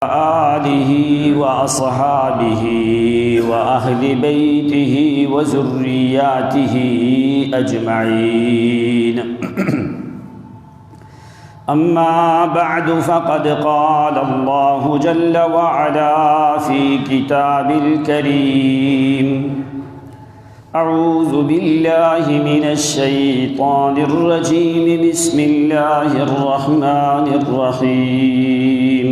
آلہ وأصحابہ وأہل بیتہ وذریاتہ اجمعین اما بعد فقد قال اللہ جل وعلا فی کتاب الکریم اعوذ باللہ من الشیطان الرجیم بسم اللہ الرحمن الرحیم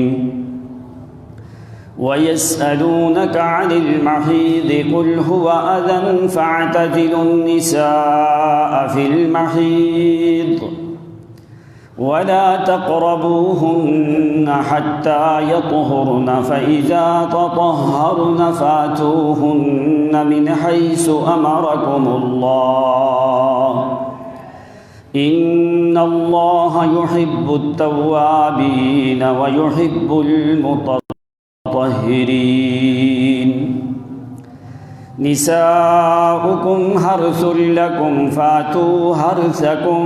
وَيَسْأَلُونَكَ عَنِ الْمَحِيضِ قُلْ هُوَ أَذًى فَاعْتَزِلُوا النِّسَاءَ فِي الْمَحِيضِ وَلَا تَقْرَبُوهُنَّ حَتَّى يَطْهُرْنَ فَإِذَا تَطَهَّرْنَ فَأْتُوهُنَّ مِنْ حَيْثُ أَمَرَكُمُ اللَّهُ إِنَّ اللَّهَ يُحِبُّ التَّوَّابِينَ وَيُحِبُّ الْمُتَطَهِّرِينَ نساؤكم حرث لكم فاتوا حرثكم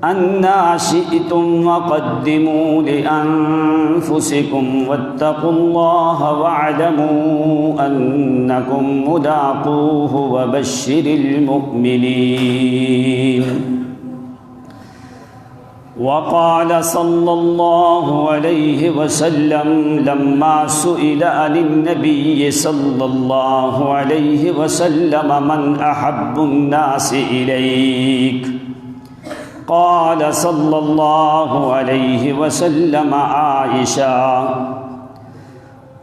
أنى شئتم وقدموا لأنفسكم واتقوا الله واعلموا أنكم ملاقوه وبشر المؤمنين وقال صلى الله عليه وسلم لما سئل عن النبي صلى الله عليه وسلم من أحب الناس إليك قال صلى الله عليه وسلم عائشة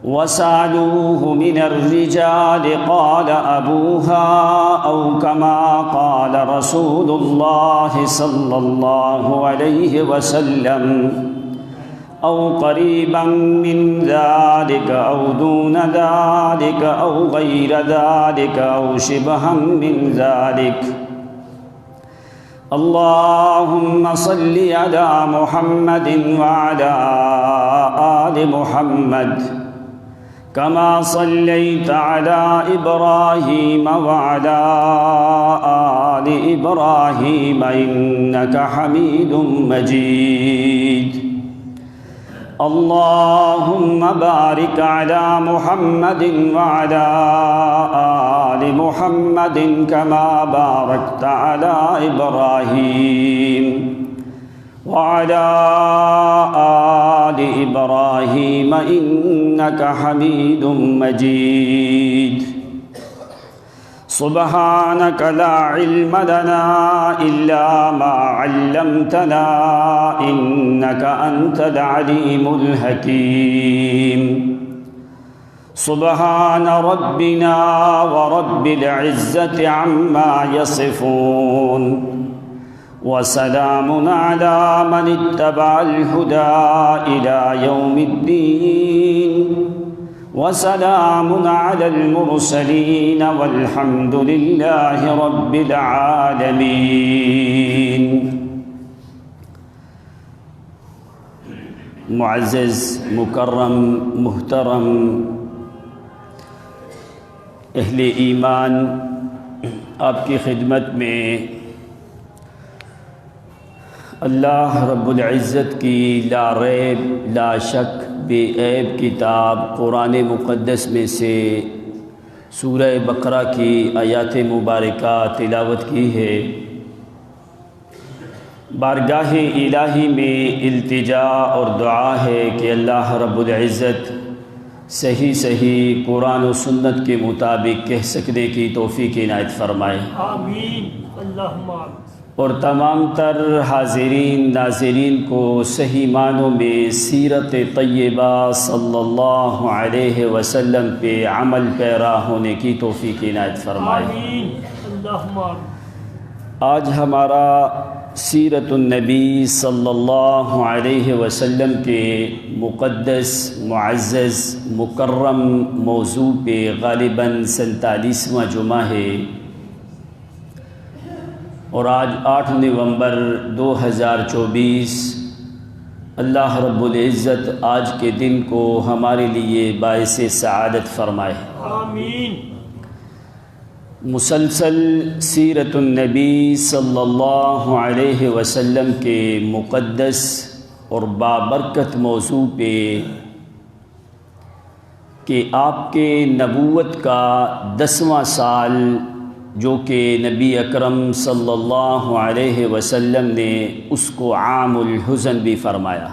وسألوه من الرجال قال أبوها أو كما قال رسول الله صلى الله عليه وسلم أو قريبا من ذلك أو دون ذلك أو غير ذلك أو شبها من ذلك اللهم صل على محمد وعلى آل محمد كما صليت على إبراهيم وعلى آل إبراهيم إنك حميد مجيد اللهم بارك على محمد وعلى آل محمد كما باركت على إبراهيم وعلى آل إبراهيم إنك حميد مجيد سبحانك لا علم لنا إلا ما علمتنا إنك أنت العليم الحكيم سبحان ربنا ورب العزة عما يصفون وسلام على من اتبع الهدى إلى يوم الدين وسلام على المرسلين والحمد لله رب العالمين معزز مکرم محترم اہل ایمان، آپ کی خدمت میں اللہ رب العزت کی لا ریب لا شک بے عیب کتاب قرآن مقدس میں سے سورہ بقرہ کی آیات مبارکہ تلاوت کی ہے۔ بارگاہ الہی میں التجا اور دعا ہے کہ اللہ رب العزت صحیح صحیح قرآن و سنت کے مطابق کہہ سکنے کی توفیق عنایت فرمائے، آمین اللہم آمین۔ اور تمام تر حاضرین ناظرین کو صحیح معنوں میں سیرت طیبہ صلی اللہ علیہ وسلم پہ عمل پیرا ہونے کی توفیق عنایت فرمائے، آمین اللہم آمین۔ آج ہمارا سیرت النبی صلی اللہ علیہ وسلم کے مقدس معزز مکرم موضوع پہ غالباً 47واں جمعہ ہے، اور آج 8 نومبر 2024 اللہ رب العزت آج کے دن کو ہمارے لیے باعث سعادت فرمائے، آمین۔ مسلسل سیرت النبی صلی اللہ علیہ وسلم کے مقدس اور بابرکت موضوع پہ کہ آپ کے نبوت کا 10واں سال جو کہ نبی اکرم صلی اللہ علیہ وسلم نے اس کو عام الحزن بھی فرمایا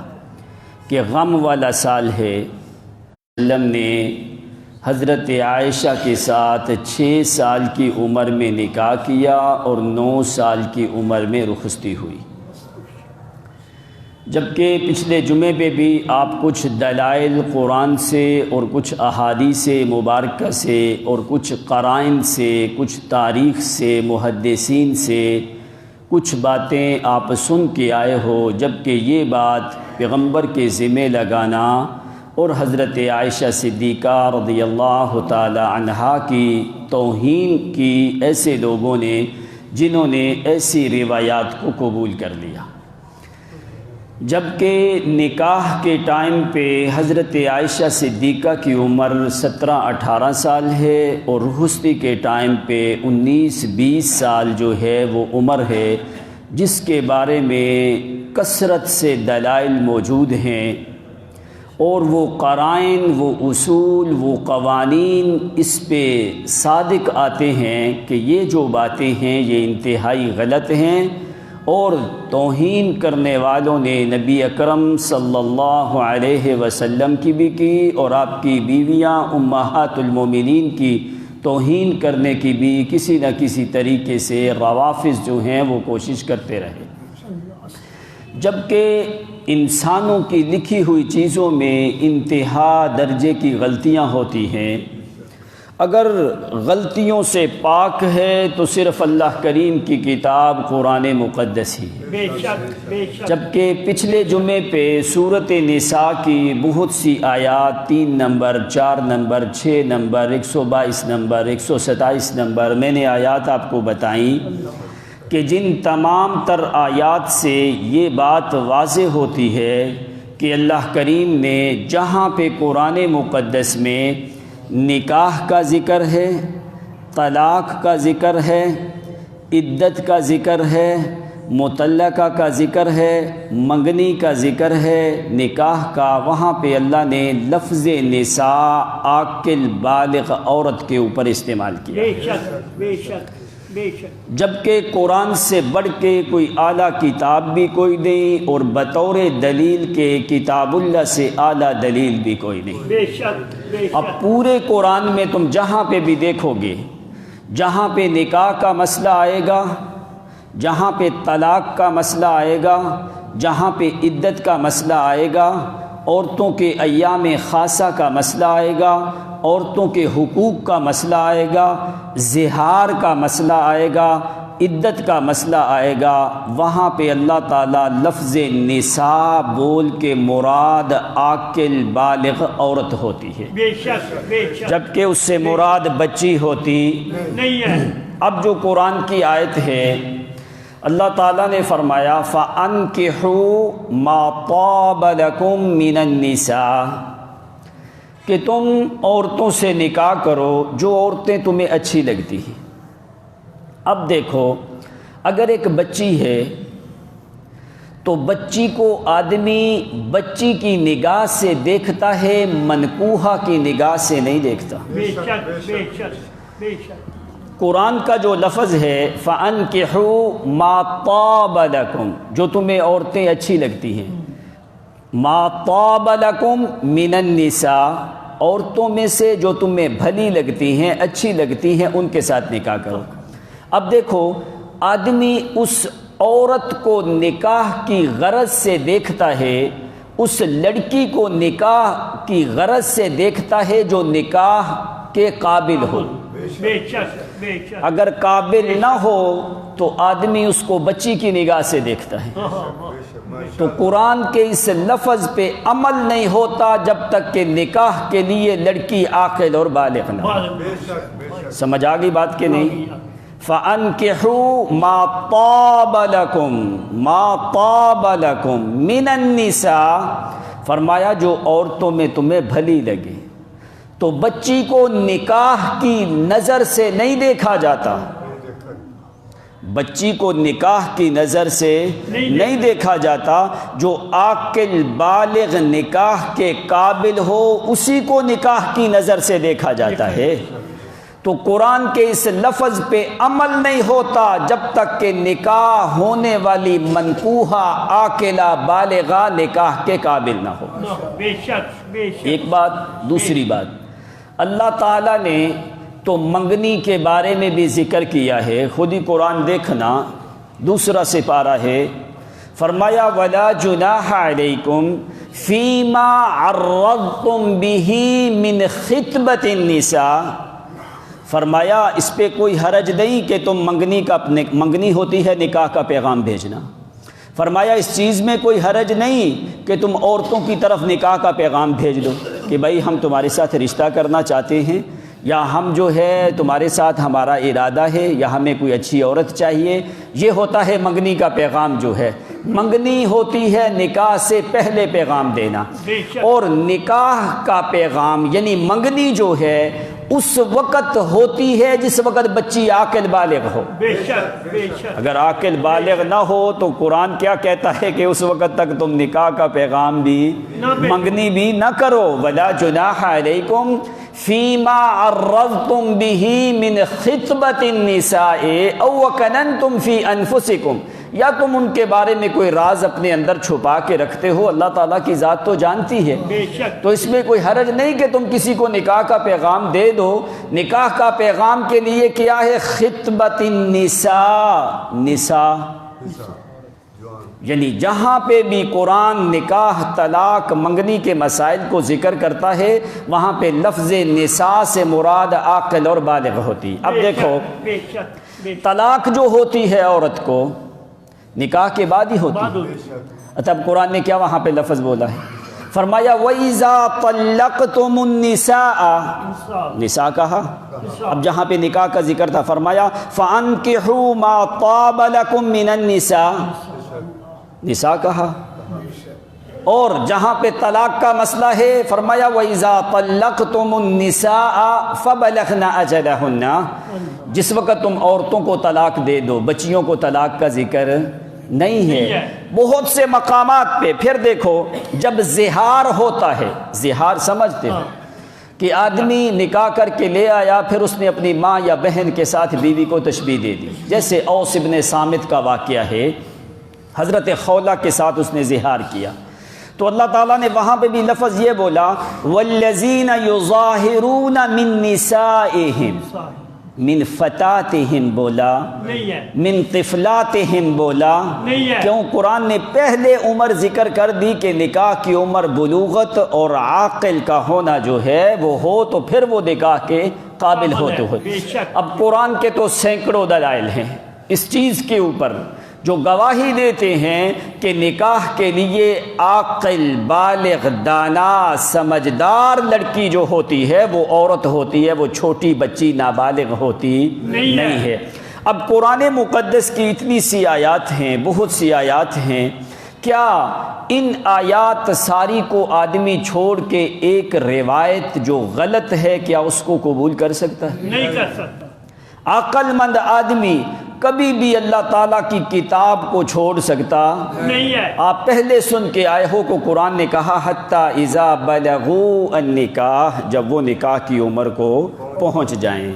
کہ غم والا سال ہے۔ وسلم نے حضرت عائشہ کے ساتھ 6 سال کی عمر میں نکاح کیا اور 9 سال کی عمر میں رخصتی ہوئی، جبکہ پچھلے جمعے پہ بھی آپ کچھ دلائل قرآن سے اور کچھ احادیث مبارکہ سے اور کچھ قرائن سے، کچھ تاریخ سے، محدثین سے کچھ باتیں آپ سن کے آئے ہو، جبکہ یہ بات پیغمبر کے ذمہ لگانا اور حضرت عائشہ صدیقہ رضی اللہ تعالی عنہا کی توہین کی ایسے لوگوں نے جنہوں نے ایسی روایات کو قبول کر لیا، جبکہ نکاح کے ٹائم پہ حضرت عائشہ صدیقہ کی عمر 17-18 سال ہے اور رخصتی کے ٹائم پہ 19-20 سال جو ہے وہ عمر ہے، جس کے بارے میں کثرت سے دلائل موجود ہیں، اور وہ قرائن، وہ اصول، وہ قوانین اس پہ صادق آتے ہیں کہ یہ جو باتیں ہیں یہ انتہائی غلط ہیں، اور توہین کرنے والوں نے نبی اکرم صلی اللہ علیہ وسلم کی بھی کی اور آپ کی بیویاں امہات المومنین کی توہین کرنے کی بھی کسی نہ کسی طریقے سے روافض جو ہیں وہ کوشش کرتے رہے، جبکہ انسانوں کی لکھی ہوئی چیزوں میں انتہا درجے کی غلطیاں ہوتی ہیں۔ اگر غلطیوں سے پاک ہے تو صرف اللہ کریم کی کتاب قرآن مقدس ہی ہے، جبکہ پچھلے جمعے پہ سورۃ نساء کی بہت سی آیات 3 number, 4 number, 6 number, 122 number, 127 number میں نے آیات آپ کو بتائیں کہ جن تمام تر آیات سے یہ بات واضح ہوتی ہے کہ اللہ کریم نے جہاں پہ قرآن مقدس میں نکاح کا ذکر ہے، طلاق کا ذکر ہے، عدت کا ذکر ہے، مطلقہ کا ذکر ہے، منگنی کا ذکر ہے، نکاح کا، وہاں پہ اللہ نے لفظ نساء عاقل بالغ عورت کے اوپر استعمال کیا، جبکہ قرآن سے بڑھ کے کوئی اعلیٰ کتاب بھی کوئی نہیں اور بطور دلیل کے کتاب اللہ سے اعلیٰ دلیل بھی کوئی نہیں۔ اب پورے قرآن میں تم جہاں پہ بھی دیکھو گے، جہاں پہ نکاح کا مسئلہ آئے گا، جہاں پہ طلاق کا مسئلہ آئے گا، جہاں پہ عدت کا مسئلہ آئے گا، عورتوں کے ایام خاصہ کا مسئلہ آئے گا، عورتوں کے حقوق کا مسئلہ آئے گا، زہار کا مسئلہ آئے گا، عدت کا مسئلہ آئے گا، وہاں پہ اللہ تعالیٰ لفظ نساء بول کے مراد عاقل بالغ عورت ہوتی ہے، جبکہ اس سے مراد بچی ہوتی نہیں ہے۔ اب جو قرآن کی آیت ہے، اللہ تعالیٰ نے فرمایا فَأَنْكِحُوا مَا طَابَ لَكُم مِّنَ النِّسَاءِ، کہ تم عورتوں سے نکاح کرو جو عورتیں تمہیں اچھی لگتی ہیں۔ اب دیکھو، اگر ایک بچی ہے تو بچی کو آدمی بچی کی نگاہ سے دیکھتا ہے، منکوحہ کی نگاہ سے نہیں دیکھتا۔ قرآن کا جو لفظ ہے فَأَنْكِحُوا مَا طَابَ لَكُم، جو تمہیں عورتیں اچھی لگتی ہیں، مَا طَابَ لَكُم مِّنَ النِّسَاءِ، عورتوں میں سے جو تمہیں بھلی لگتی ہیں، اچھی لگتی ہیں، ان کے ساتھ نکاح کرو۔ اب دیکھو، آدمی اس عورت کو نکاح کی غرض سے دیکھتا ہے، اس لڑکی کو نکاح کی غرض سے دیکھتا ہے جو نکاح کے قابل ہو۔ اگر قابل نہ ہو تو آدمی اس کو بچی کی نگاہ سے دیکھتا ہے۔ تو قرآن کے اس لفظ پہ عمل نہیں ہوتا جب تک کہ نکاح کے لیے لڑکی عاقل اور بالغ نہ ہو۔ سمجھ آ گئی بات کہ نہیں؟ فَأَنْكِحُوا مَا طَابَ لَكُم مَا طَابَ لَكُم مِّنَ النِّسَاءِ، فرمایا جو عورتوں میں تمہیں بھلی لگے۔ تو بچی کو نکاح کی نظر سے نہیں دیکھا جاتا، بچی کو نکاح کی نظر سے نہیں دیکھا جاتا، جو عاقل بالغ نکاح کے قابل ہو اسی کو نکاح کی نظر سے دیکھا جاتا ہے۔ تو قرآن کے اس لفظ پہ عمل نہیں ہوتا جب تک کہ نکاح ہونے والی منکوحہ عاقلہ بالغہ نکاح کے قابل نہ ہو۔ بے شک ایک بات۔ دوسری بات، اللہ تعالیٰ نے تو منگنی کے بارے میں بھی ذکر کیا ہے، خود ہی قرآن دیکھنا، دوسرا سپارہ ہے، فرمایا وَلَا جُنَاحَ عَلَيْكُمْ فِيمَا عَرَّضْتُمْ بِهِ مِنْ خِطْبَةِ النِّسَاءِ، فرمایا اس پہ کوئی حرج نہیں کہ تم منگنی ہوتی ہے نکاح کا پیغام بھیجنا، فرمایا اس چیز میں کوئی حرج نہیں کہ تم عورتوں کی طرف نکاح کا پیغام بھیج دو کہ بھائی ہم تمہارے ساتھ رشتہ کرنا چاہتے ہیں، یا ہم جو ہے تمہارے ساتھ ہمارا ارادہ ہے، یا ہمیں کوئی اچھی عورت چاہیے۔ یہ ہوتا ہے منگنی کا پیغام جو ہے۔ منگنی ہوتی ہے نکاح سے پہلے پیغام دینا، اور نکاح کا پیغام یعنی منگنی جو ہے اس وقت ہوتی ہے جس وقت بچی عاقل بالغ ہو۔ بے شک بے شک۔ اگر عاقل بالغ نہ ہو تو قرآن کیا کہتا ہے کہ اس وقت تک تم نکاح کا پیغام بھی منگنی بھی نہ کرو۔ وَلَا جُنَاحَ عَلَيْكُمْ فِيمَا عَرَّضْتُمْ بِهِ مِنْ خِطْبَةِ النِّسَاءِ أَوْ وَكَنَنْتُمْ فِي أَنفُسِكُمْ، یا تم ان کے بارے میں کوئی راز اپنے اندر چھپا کے رکھتے ہو، اللہ تعالیٰ کی ذات تو جانتی ہے، تو اس میں کوئی حرج نہیں کہ تم کسی کو نکاح کا پیغام دے دو۔ نکاح کا پیغام کے لیے کیا ہے؟ خطبۃ النساء، نساء یعنی جہاں پہ بھی قرآن نکاح، طلاق، منگنی کے مسائل کو ذکر کرتا ہے وہاں پہ لفظ نساء سے مراد عاقل اور بالغ ہوتی۔ اب دیکھو طلاق جو ہوتی ہے عورت کو نکاح کے بعد ہی ہوتی ہے، تب قرآن نے کیا وہاں پہ لفظ بولا ہے؟ فرمایا وَإِذَا طَلَّقْتُمُ النِّسَاءَ، نساء کہا۔ اب جہاں پہ نکاح کا ذکر تھا فرمایا فَأَنْكِحُوا مَا طَابَ لَكُم مِّنَ النِّسَاءِ، نساء کہا۔ اور جہاں پہ طلاق کا مسئلہ ہے فرمایا وَإِذَا طَلَّقْتُمُ النِّسَاءَ فَبَلَغْنَ أَجَلَهُنَّ، جس وقت تم عورتوں کو طلاق دے دو، بچیوں کو طلاق کا ذکر نہیں ہے بہت سے مقامات پہ۔ پھر دیکھو جب زہار ہوتا ہے، زہار سمجھتے ہو کہ آدمی نکاح کر کے لے آیا پھر اس نے اپنی ماں یا بہن کے ساتھ بیوی کو تشبیہ دے دی، جیسے اوس ابن صامت کا واقعہ ہے، حضرت خولہ کے ساتھ اس نے زہار کیا، تو اللہ تعالیٰ نے وہاں پہ بھی لفظ یہ بولا والذین یظاہرون من نسائہم، من فتاتہم بولا، من طفلاتہم بولا، کیوں؟ قرآن نے پہلے عمر ذکر کر دی کہ نکاح کی عمر بلوغت اور عاقل کا ہونا جو ہے وہ ہو تو پھر وہ نکاح کے قابل ہوتے ہوئے۔ اب قرآن کے تو سینکڑوں دلائل ہیں اس چیز کے اوپر جو گواہی دیتے ہیں کہ نکاح کے لیے عاقل بالغ دانا سمجھدار لڑکی جو ہوتی ہے وہ عورت ہوتی ہے، وہ چھوٹی بچی نابالغ ہوتی نہیں ہے۔ اب قرآن مقدس کی اتنی سی آیات ہیں، بہت سی آیات ہیں، کیا ان آیات ساری کو آدمی چھوڑ کے ایک روایت جو غلط ہے کیا اس کو قبول کر سکتا ہے؟ نہیں کر سکتا۔ عقل مند آدمی کبھی بھی اللہ تعالیٰ کی کتاب کو چھوڑ سکتا نہیں ہے۔ آپ پہلے سن کے آئے ہو کہ قرآن نے کہا حتیٰ اذا بلغوا النکاح، جب وہ نکاح کی عمر کو پہنچ جائیں۔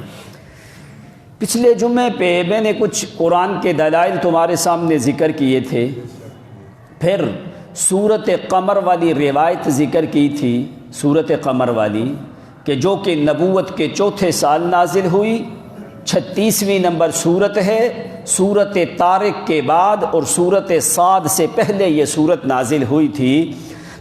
پچھلے جمعے پہ میں نے کچھ قرآن کے دلائل تمہارے سامنے ذکر کیے تھے، پھر سورۃ قمر والی روایت ذکر کی تھی، سورۃ قمر والی کہ جو کہ نبوت کے چوتھے سال نازل ہوئی، 36ویں نمبر سورت ہے، سورت طارق کے بعد اور سورت صاد سے پہلے یہ سورت نازل ہوئی تھی،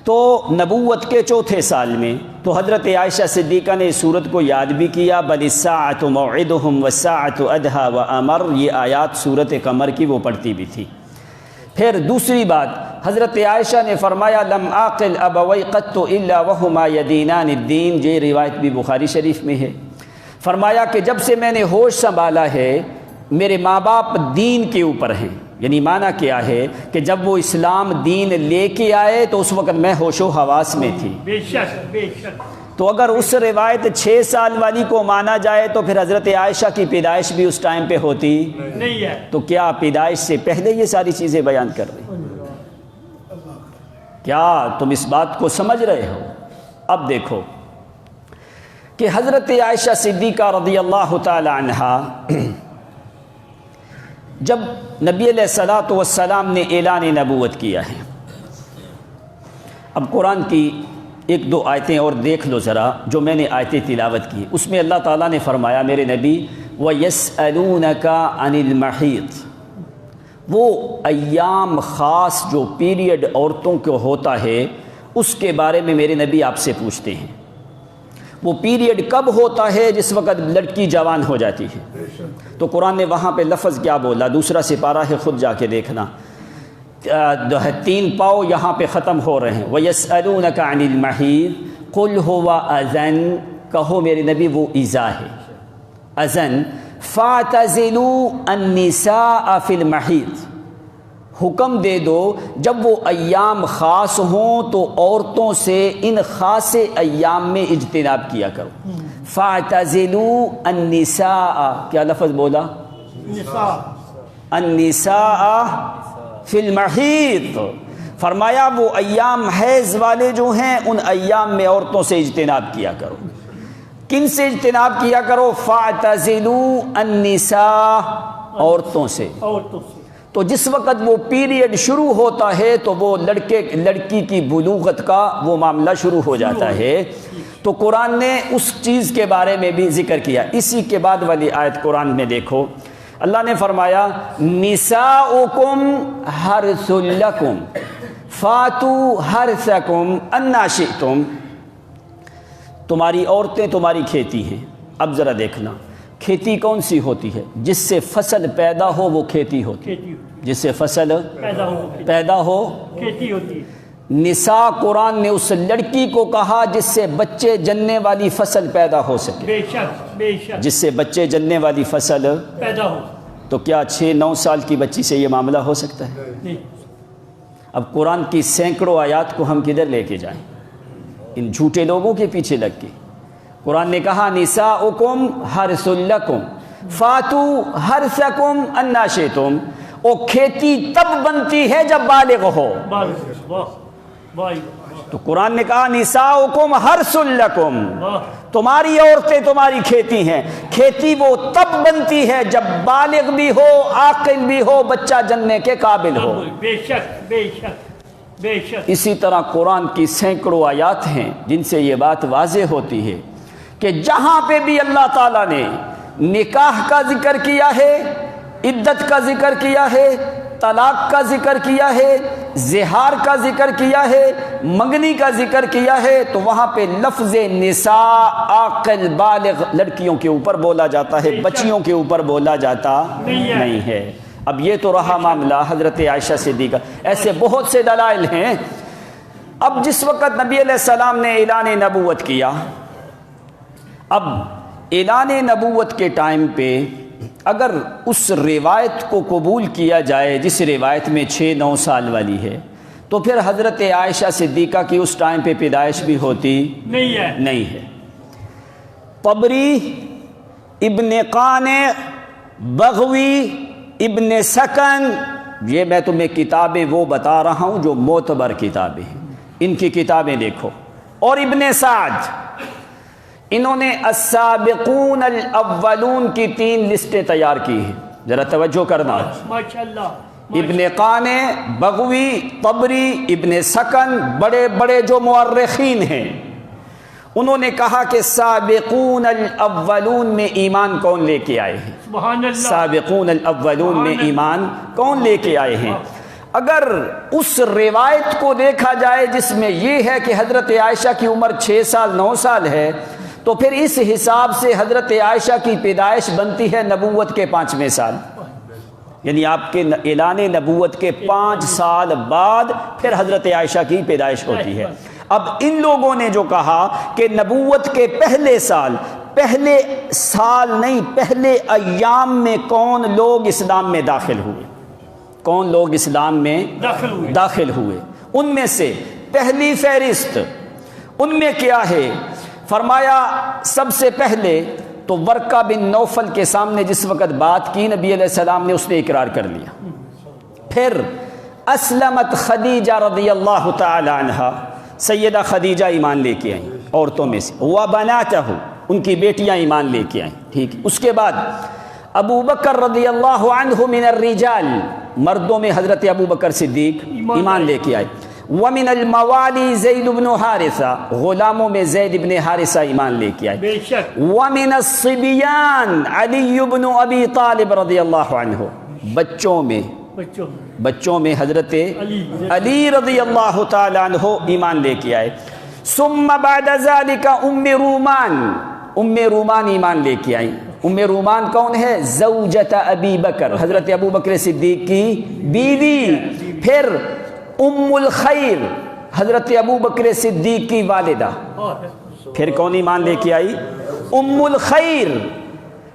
تو نبوت کے چوتھے سال میں۔ تو حضرت عائشہ صدیقہ نے اس سورت کو یاد بھی کیا، بل الساعۃ موعدہم والساعۃ ادھیٰ وامر، یہ آیات سورت قمر کی وہ پڑھتی بھی تھی۔ پھر دوسری بات، حضرت عائشہ نے فرمایا لم عاقل ابوی قط الا وہما یدینان الدین، یہ روایت بھی بخاری شریف میں ہے۔ فرمایا کہ جب سے میں نے ہوش سنبھالا ہے میرے ماں باپ دین کے اوپر ہیں، یعنی معنی کیا ہے کہ جب وہ اسلام دین لے کے آئے تو اس وقت میں ہوش و حواس میں تھی۔ بے شک بے شک۔ تو اگر اس روایت 6 سال والی کو مانا جائے تو پھر حضرت عائشہ کی پیدائش بھی اس ٹائم پہ ہوتی نہیں ہے۔ تو کیا پیدائش سے پہلے یہ ساری چیزیں بیان کر رہی؟ کیا تم اس بات کو سمجھ رہے ہو؟ اب دیکھو کہ حضرت عائشہ صدیقہ رضی اللہ تعالی عنہا جب نبی علیہ الصلوۃ والسلام نے اعلان نبوت کیا ہے، اب قرآن کی 1-2 آیتیں اور دیکھ لو ذرا جو میں نے آیتیں تلاوت کی، اس میں اللہ تعالیٰ نے فرمایا میرے نبی وَيَسْأَلُونَكَ عَنِ الْمَحِيضِ، وہ ایام خاص جو پیریڈ عورتوں کو ہوتا ہے اس کے بارے میں میرے نبی آپ سے پوچھتے ہیں۔ وہ پیریڈ کب ہوتا ہے؟ جس وقت لڑکی جوان ہو جاتی ہے۔ تو قرآن نے وہاں پہ لفظ کیا بولا؟ دوسرا سپارہ ہے، خود جا کے دیکھنا، 3 پاؤ یہاں پہ ختم ہو رہے ہیں۔ وَيَسْأَلُونَكَ عَنِ الْمَحِيضِ قُلْ هُوَ أَذًى، کہو میرے نبی وہ ایذا ہے، اذن۔ فَاعْتَزِلُوا النِّسَاءَ فِي الْمَحِيضِ، حکم دے دو جب وہ ایام خاص ہوں تو عورتوں سے ان خاص ایام میں اجتناب کیا کرو۔ فَاعْتَزِلُوا النِّسَاءَ، کیا لفظ بولا؟ نساء۔ النِّسَاءَ فِي الْمَحِيضِ، فرمایا وہ ایام حیض والے جو ہیں ان ایام میں عورتوں سے اجتناب کیا کرو۔ کن سے اجتناب کیا کرو؟ فَاعْتَزِلُوا النِّسَاءَ، عورتوں سے۔ عورتوں سے۔ تو جس وقت وہ پیریڈ شروع ہوتا ہے تو وہ لڑکی کی بلوغت کا وہ معاملہ شروع ہو جاتا ہے، تو قرآن نے اس چیز کے بارے میں بھی ذکر کیا۔ اسی کے بعد والی آیت قرآن میں دیکھو، اللہ نے فرمایا نساؤکم حرث لکم فاتوا حرثکم انا شئتم، تمہاری عورتیں تمہاری کھیتی ہیں۔ اب ذرا دیکھنا، کھیتی کون سی ہوتی ہے؟ جس سے فصل پیدا ہو وہ کھیتی ہوتی ہے، جس سے فصل پیدا ہو کھیتی ہوتی ہے۔ نساء قرآن نے اس لڑکی کو کہا جس سے بچے جننے والی فصل پیدا ہو سکے، بے شک بے شک، جس سے بچے جننے والی فصل پیدا ہو۔ تو کیا 6-9 سال کی بچی سے یہ معاملہ ہو سکتا ہے؟ نہیں۔ اب قرآن کی سینکڑوں آیات کو ہم کدھر لے کے جائیں ان جھوٹے لوگوں کے پیچھے لگ کے؟ قرآن نے کہا نساؤکم حرث لکم فاتوا حرثکم انا شئتم، او کھیتی تب بنتی ہے جب بالغ ہو۔ تو قرآن نے کہا نساؤکم حرث لکم، تمہاری عورتیں تمہاری کھیتی ہیں۔ کھیتی وہ تب بنتی ہے جب بالغ بھی ہو، عاقل بھی ہو، بچہ جننے کے قابل ہو۔ بے شک بے شک بے شک۔ اسی طرح قرآن کی سینکڑوں آیات ہیں جن سے یہ بات واضح ہوتی ہے کہ جہاں پہ بھی اللہ تعالیٰ نے نکاح کا ذکر کیا ہے، عدت کا ذکر کیا ہے، طلاق کا ذکر کیا ہے، زہار کا ذکر کیا ہے، منگنی کا ذکر کیا ہے، تو وہاں پہ لفظ نساء عاقل بالغ لڑکیوں کے اوپر بولا جاتا ہے، بچیوں کے اوپر بولا جاتا نہیں ہے۔ اب یہ تو رہا معاملہ حضرت عائشہ صدیقہ، ایسے بہت سے دلائل ہیں۔ اب جس وقت نبی علیہ السلام نے اعلان نبوت کیا، اب اعلان نبوت کے ٹائم پہ اگر اس روایت کو قبول کیا جائے جس روایت میں 6-9 سال والی ہے، تو پھر حضرت عائشہ صدیقہ کی اس ٹائم پہ پیدائش بھی ہوتی نہیں ہے۔ طبری، ابن قانع، بغوی، ابن سکن، یہ میں تمہیں کتابیں وہ بتا رہا ہوں جو معتبر کتابیں ہیں، ان کی کتابیں دیکھو، اور ابن سعد، انہوں نے السابقون الاولون کی 3 لسٹیں تیار کی ہیں، ذرا توجہ کرنا۔ ماشاءاللہ۔ ابن قانع، بغوی، طبری، ابن سکن، بڑے بڑے جو مورخین ہیں، انہوں نے کہا کہ سابقون الاولون میں ایمان کون لے کے آئے ہیں؟ سبحان اللہ۔ سابقون الاولون میں ایمان کون لے کے آئے ہیں؟ اگر اس روایت کو دیکھا جائے جس میں یہ ہے کہ حضرت عائشہ کی عمر 6-9 سال ہے، تو پھر اس حساب سے حضرت عائشہ کی پیدائش بنتی ہے نبوت کے 5ویں سال، یعنی آپ کے اعلان نبوت کے 5 سال بعد پھر حضرت عائشہ کی پیدائش ہوتی ہے۔ اب ان لوگوں نے جو کہا کہ نبوت کے پہلے سال نہیں، پہلے ایام میں کون لوگ اسلام میں داخل ہوئے، کون لوگ اسلام میں داخل ہوئے، ان میں سے پہلی فہرست ان میں کیا ہے؟ فرمایا سب سے پہلے تو ورقہ بن نوفل کے سامنے جس وقت بات کی نبی علیہ السلام نے، اس نے اقرار کر لیا۔ پھر اسلمت خدیجہ رضی اللہ تعالی عنہا، سیدہ خدیجہ ایمان لے کے آئیں عورتوں میں سے، وبناتہ، ان کی بیٹیاں ایمان لے کے آئیں، ٹھیک۔ اس کے بعد ابو بکر رضی اللہ عنہ من الرجال، مردوں میں حضرت ابو بکر صدیق ایمان لے کے آئے۔ ومن الموالی زید بن حارثہ، غلاموں میں زید بن حارثہ ایمان لے کے آئے۔ بے شک۔ ومن الصبیان علی بن ابی طالب رضی اللہ عنہ، بچوں میں حضرت علی رضی اللہ تعالی عنہ ایمان لے کے آئے۔ ثم بعد ذلك ام رومان ایمان لے کے آئیں۔ ام رومان کون ہے؟ زوجۃ ابی بکر، حضرت ابو بکر صدیق کی بیوی۔ پھر ام الخیر، حضرت ابو بکر صدیق کی والدہ۔ پھر کون ایمان لے کے آئی؟ ام الخیر۔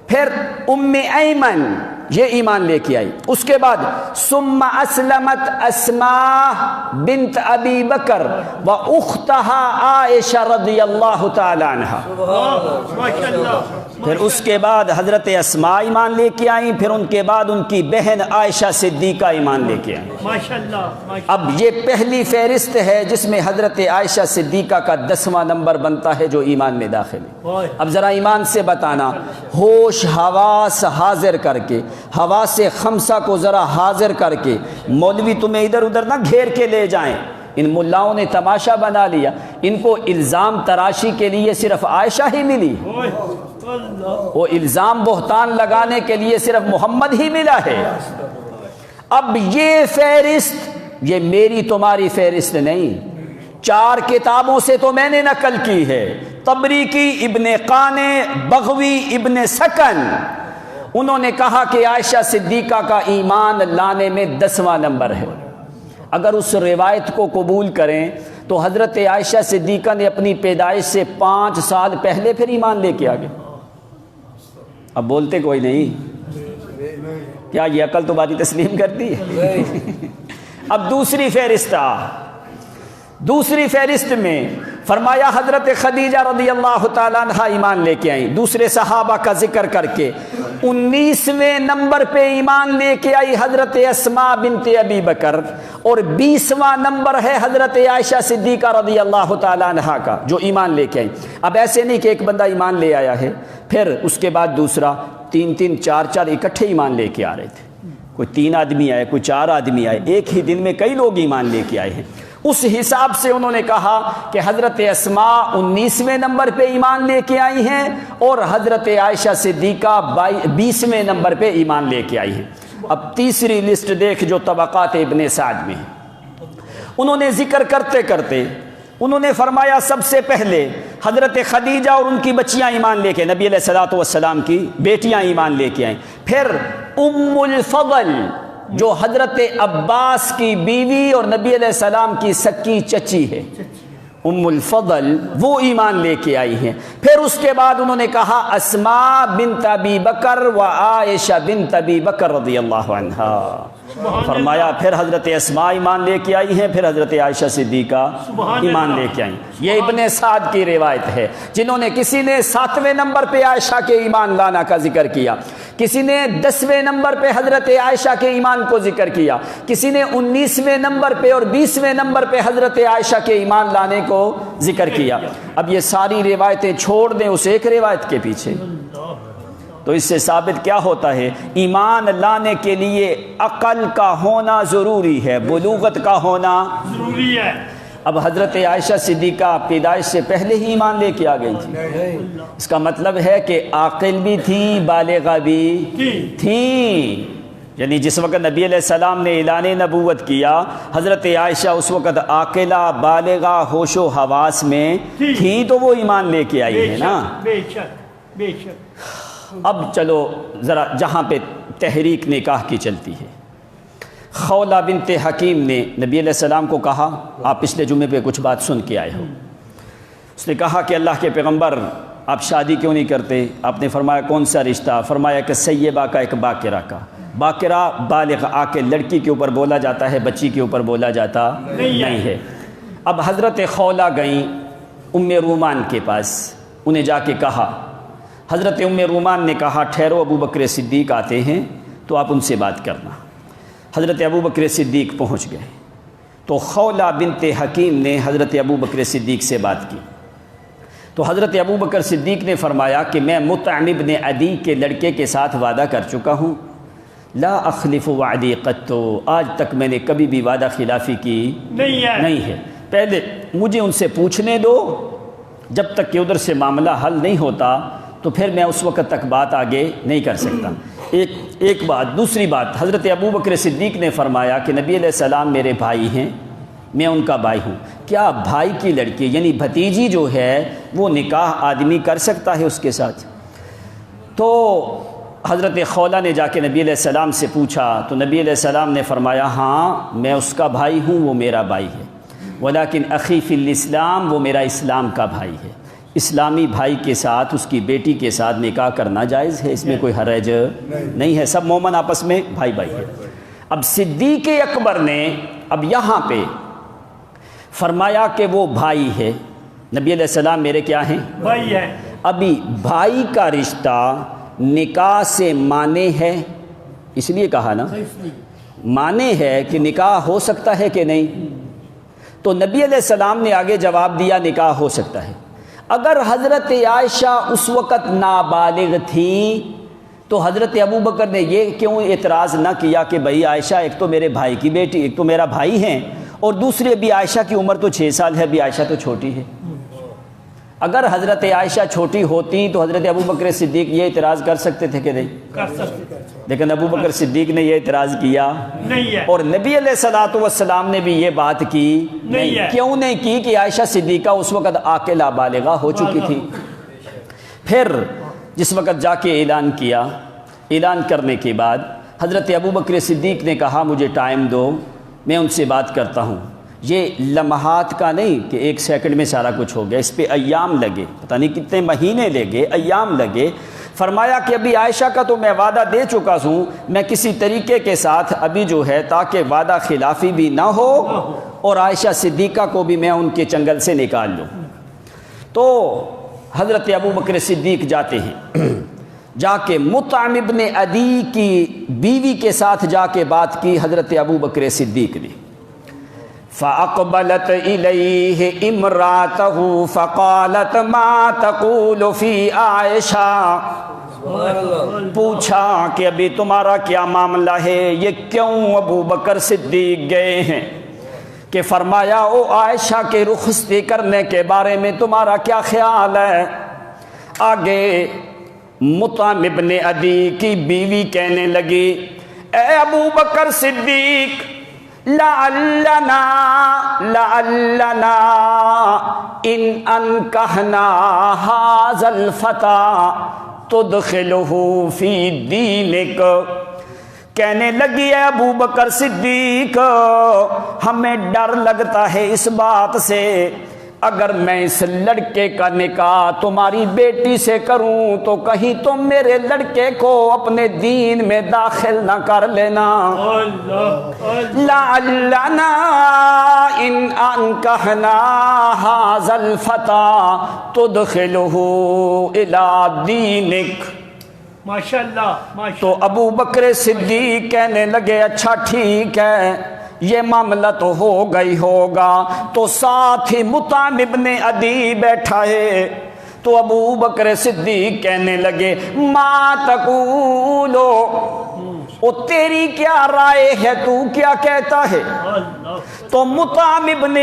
پھر ام ایمن، یہ ایمان لے کے آئی۔ اس کے بعد ثم اسلمت اسماء بنت ابی بکر و اختها عائشہ رضی اللہ تعالی عنہا۔ پھر اس کے بعد حضرت اسماء ایمان لے کے آئیں، پھر ان کے بعد ان کی بہن عائشہ صدیقہ ایمان لے کے آئیں۔ ماشاءاللہ۔ اب یہ پہلی فہرست ہے جس میں حضرت عائشہ صدیقہ کا 10واں نمبر بنتا ہے جو ایمان میں داخل ہے۔ اب ذرا ایمان سے بتانا، ہوش حواس حاضر کر کے، حواس خمسہ کو ذرا حاضر کر کے، مولوی تمہیں ادھر ادھر نہ گھیر کے لے جائیں۔ ان ملاؤں نے تماشا بنا لیا، ان کو الزام تراشی کے لیے صرف عائشہ ہی ملی، وہ الزام بہتان لگانے کے لیے صرف محمد ہی ملا ہے۔ اب یہ فہرست، یہ میری تمہاری فہرست نہیں، 4 کتابوں سے تو میں نے نقل کی ہے، طبری کی، ابن قانے، بغوی، ابن سکن۔ انہوں نے کہا کہ عائشہ صدیقہ کا ایمان لانے میں 10واں نمبر ہے۔ اگر اس روایت کو قبول کریں تو حضرت عائشہ صدیقہ نے اپنی پیدائش سے 5 سال پہلے پھر ایمان لے کے آگے۔ اب بولتے کوئی نہیں، کیا یہ عقل تو باری تسلیم کرتی ہے؟ اب دوسری فہرست میں فرمایا حضرت خدیجہ رضی اللہ تعالیٰ عنہ ایمان لے کے آئیں، دوسرے صحابہ کا ذکر کر کے 19ویں نمبر پہ ایمان لے کے آئی حضرت اسماء بنت ابی بکر، اور 20واں نمبر ہے حضرت عائشہ صدیقہ رضی اللہ تعالیٰ عنہ کا جو ایمان لے کے آئی۔ اب ایسے نہیں کہ ایک بندہ ایمان لے آیا ہے پھر اس کے بعد دوسرا، 3 4 اکٹھے ایمان لے کے آ رہے تھے، کوئی 3 آدمی آئے، کوئی 4 آدمی آئے، ایک ہی دن میں کئی لوگ ایمان لے کے آئے ہیں۔ اس حساب سے انہوں نے کہا کہ حضرت اسماء 19ویں نمبر پہ ایمان لے کے آئی ہیں اور حضرت عائشہ صدیقہ 20ویں نمبر پہ ایمان لے کے آئی ہیں۔ اب تیسری لسٹ دیکھ جو طبقات ابن سعد میں ہے، انہوں نے ذکر کرتے کرتے انہوں نے فرمایا سب سے پہلے حضرت خدیجہ اور ان کی بچیاں ایمان لے کے، نبی علیہ الصلوۃ والسلام کی بیٹیاں ایمان لے کے آئیں۔ پھر ام الفضل جو حضرت عباس کی بیوی اور نبی علیہ السلام کی سکی چچی ہے، ام الفضل، وہ ایمان لے کے آئی ہیں۔ پھر اس کے بعد انہوں نے کہا اسماء بنت ابی بکر و عائشہ بنت ابی بکر رضی اللہ عنہا۔ فرمایا پھر حضرت اسماء ایمان لے کے آئی ہیں، پھر حضرت عائشہ صدیقہ ایمان لے کے آئیں۔ یہ ابن سعد کی روایت ہے، جنہوں نے کسی نے 7ویں نمبر پہ عائشہ کے ایمان لانا کا ذکر کیا، کسی نے 10ویں نمبر پہ حضرت عائشہ کے ایمان کو ذکر کیا، کسی نے 19ویں نمبر پہ اور 20ویں نمبر پہ حضرت عائشہ کے ایمان لانے کو ذکر کیا۔ اب یہ ساری روایتیں چھوڑ دیں اس ایک روایت کے پیچھے، تو اس سے ثابت کیا ہوتا ہے؟ ایمان لانے کے لیے عقل کا ہونا ضروری ہے، بلوغت کا ہونا ضروری ہے۔ اب حضرت عائشہ صدیقہ پیدائش سے پہلے ہی ایمان لے کے آ گئی تھی، اس کا مطلب ہے کہ عاقل بھی تھی، بالغہ بھی تھی۔ یعنی جس وقت نبی علیہ السلام نے اعلان نبوت کیا، حضرت عائشہ اس وقت عاقلہ، بالغہ، ہوش و حواس میں تھی، تو وہ ایمان لے کے آئی ہے نا۔ بے شک بے شک۔ اب چلو ذرا جہاں پہ تحریک نکاح کی چلتی ہے، خولہ بنت حکیم نے نبی علیہ السلام کو کہا، آپ پچھلے جمعے پہ کچھ بات سن کے آئے ہو، اس نے کہا کہ اللہ کے پیغمبر آپ شادی کیوں نہیں کرتے؟ آپ نے فرمایا کون سا رشتہ؟ فرمایا کہ سیبہ کا ایک باقرہ کا، باقرہ بالغ آ کے لڑکی کے اوپر بولا جاتا ہے، بچی کے اوپر بولا جاتا نہیں ہے۔ اب حضرت خولہ گئیں ام رومان کے پاس، انہیں جا کے کہا، حضرت ام رومان نے کہا ٹھہرو ابو بکر صدیق آتے ہیں تو آپ ان سے بات کرنا۔ حضرت ابو بکر صدیق پہنچ گئے تو خولہ بنت حکیم نے حضرت ابو بکر صدیق سے بات کی تو حضرت ابو بکر صدیق نے فرمایا کہ میں مطعم بن عدی کے لڑکے کے ساتھ وعدہ کر چکا ہوں، لا اخلف وعدی قط، آج تک میں نے کبھی بھی وعدہ خلافی کی نہیں ہے، پہلے مجھے ان سے پوچھنے دو، جب تک کہ ادھر سے معاملہ حل نہیں ہوتا تو پھر میں اس وقت تک بات آگے نہیں کر سکتا۔ ایک بات۔ دوسری بات، حضرت ابو بکر صدیق نے فرمایا کہ نبی علیہ السلام میرے بھائی ہیں، میں ان کا بھائی ہوں، کیا بھائی کی لڑکی یعنی بھتیجی جو ہے وہ نکاح آدمی کر سکتا ہے اس کے ساتھ؟ تو حضرت خولہ نے جا کے نبی علیہ السلام سے پوچھا تو نبی علیہ السلام نے فرمایا ہاں میں اس کا بھائی ہوں، وہ میرا بھائی ہے، ولیکن اخی فی الاسلام، وہ میرا اسلام کا بھائی ہے، اسلامی بھائی کے ساتھ اس کی بیٹی کے ساتھ نکاح کرنا جائز ہے، اس میں کوئی حرج نہیں ہے، سب مومن آپس میں بھائی بھائی ہے۔ اب صدیق اکبر نے اب یہاں پہ فرمایا کہ وہ بھائی ہے، نبی علیہ السلام میرے کیا ہیں؟ بھائی ہے۔ ابھی بھائی کا رشتہ نکاح سے مانے ہے، اس لیے کہا نا مانے ہے کہ نکاح ہو سکتا ہے کہ نہیں، تو نبی علیہ السلام نے آگے جواب دیا نکاح ہو سکتا ہے۔ اگر حضرت عائشہ اس وقت نابالغ تھی تو حضرت ابو بکر نے یہ کیوں اعتراض نہ کیا کہ بھائی عائشہ ایک تو میرے بھائی کی بیٹی، ایک تو میرا بھائی ہیں، اور دوسری ابھی عائشہ کی عمر تو 6 سال ہے، ابھی عائشہ تو چھوٹی ہے۔ اگر حضرت عائشہ چھوٹی ہوتی تو حضرت ابو بکر صدیق یہ اعتراض کر سکتے تھے کہ نہیں؟ کر سکتے، لیکن ابو بکر صدیق نے یہ اعتراض کیا نہیں ہے، اور نبی علیہ الصلوۃ والسلام نے بھی یہ بات کی نہیں ہے۔ کیوں نہیں کی؟ کہ عائشہ صدیقہ اس وقت عاقلہ بالغہ ہو چکی تھی۔ پھر جس وقت جا کے اعلان کیا، اعلان کرنے کے بعد حضرت ابو بکر صدیق نے کہا مجھے ٹائم دو، میں ان سے بات کرتا ہوں۔ یہ لمحات کا نہیں کہ 1 سیکنڈ میں سارا کچھ ہو گیا، اس پہ ایام لگے، پتہ نہیں کتنے مہینے لگے، ایام لگے۔ فرمایا کہ ابھی عائشہ کا تو میں وعدہ دے چکا ہوں، میں کسی طریقے کے ساتھ ابھی جو ہے تاکہ وعدہ خلافی بھی نہ ہو اور عائشہ صدیقہ کو بھی میں ان کے چنگل سے نکال لوں۔ تو حضرت ابو بکر صدیق جاتے ہیں، جا کے مطعم بن عدی کی بیوی کے ساتھ جا کے بات کی حضرت ابو بکر صدیق نے۔ فَأَقْبَلَتْ إِلَيْهِ امْرَأَتُهُ فَقَالَتْ مَا تَقُولُ فِي عائشہ، پوچھا کہ ابھی تمہارا کیا معاملہ ہے، یہ کیوں ابو بکر صدیق گئے ہیں؟ کہ فرمایا او عائشہ کے رخصتی کرنے کے بارے میں تمہارا کیا خیال ہے؟ آگے مطعم بن عدی کی بیوی کہنے لگی اے ابو بکر صدیق لعلنا ان انکحنا ھذا الفتى تدخلہ فی دینک، کہنے لگی ہے ابو بکر صدیق ہمیں ڈر لگتا ہے اس بات سے، اگر میں اس لڑکے کا نکاح تمہاری بیٹی سے کروں تو کہیں تم میرے لڑکے کو اپنے دین میں داخل نہ کر لینا۔ لعلنا ان انکحنا ھذا الفتى تدخلہ الی دینک۔ ماشاءاللہ۔ تو ابو بکر صدیق کہنے لگے اچھا ٹھیک ہے، یہ معاملہ تو ہو گئی ہوگا۔ تو ساتھ ہی مطعم بن عدی بیٹھا ہے، تو ابو بکر صدیق کہنے لگے ما تقولو، او تیری کیا رائے ہے، تو کیا کہتا ہے؟ تو مطعم بن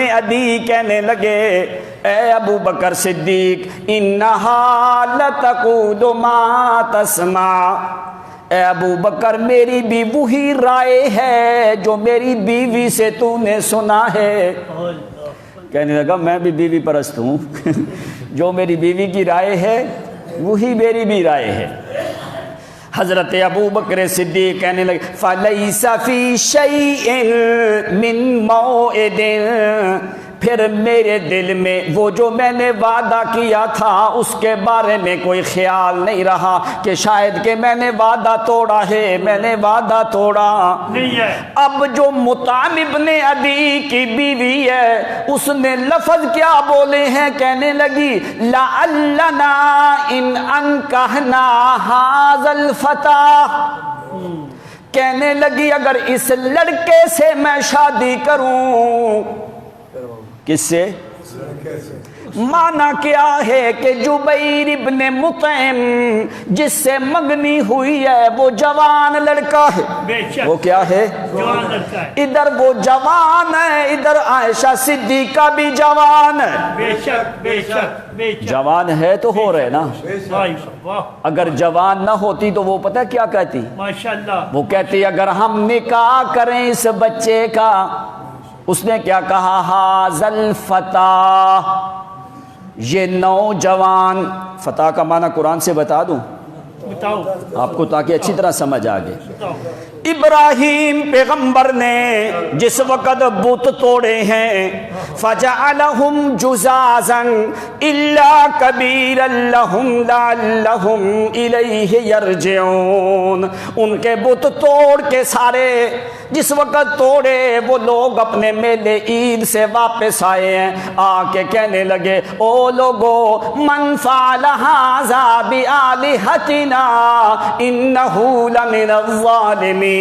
عدی کہنے لگے اے ابو بکر صدیق انہا لتقول ما تسمع، اے ابو بکر میری بھی وہی رائے ہے جو میری بیوی سے تو نے سنا ہے۔ کہنے لگا میں بھی بیوی پرست ہوں جو میری بیوی کی رائے ہے وہی میری بھی رائے ہے۔ حضرت ابو بکر صدیق کہنے لگے فَلَيْسَ فِي شَيْءٍ مِّن مَوْعِدٍ، پھر میرے دل میں وہ جو میں نے وعدہ کیا تھا اس کے بارے میں کوئی خیال نہیں رہا کہ شاید کہ میں نے وعدہ توڑا ہے، میں نے وعدہ توڑا نہیں ہے۔ اب جو مطعم ابن عدی کی بیوی ہے اس نے لفظ کیا بولے ہیں، کہنے لگی لعلنا ان انکحنا ھذا الفتى، کہنے لگی اگر اس لڑکے سے میں شادی کروں، کس سے؟ مانا کیا ہے کہ جبیر ابن مطعم جس سے منگنی ہوئی ہے وہ جوان لڑکا ہے، بے شک وہ کیا ہے؟ جوان لڑکا ہے، ادھر وہ جوان ہے، ادھر عائشہ صدیقہ بھی جوان ہے، بے شک بے شک بے شک، جوان ہے تو ہو رہے نا، واہ اگر جوان نہ ہوتی تو وہ پتہ کیا کہتی؟ ماشاءاللہ، وہ کہتی اگر ہم نکاح کریں اس بچے کا، اس نے کیا کہا ھذا الفتى، یہ نوجوان، فتح کا معنی قرآن سے بتا دوں بتاؤ آپ کو تاکہ اچھی طرح سمجھ آگے۔ بتاؤ، ابراہیم پیغمبر نے جس وقت بت توڑے ہیں فجعلہم جزازا الا کبیرا لہم لعلہم الیہ یرجعون، ان کے بت توڑ کے سارے جس وقت توڑے وہ لوگ اپنے میلے عید سے واپس آئے ہیں، آ کے کہنے لگے او لوگو من فعل ھذا بآلہتنا انہ لمن الظالمین،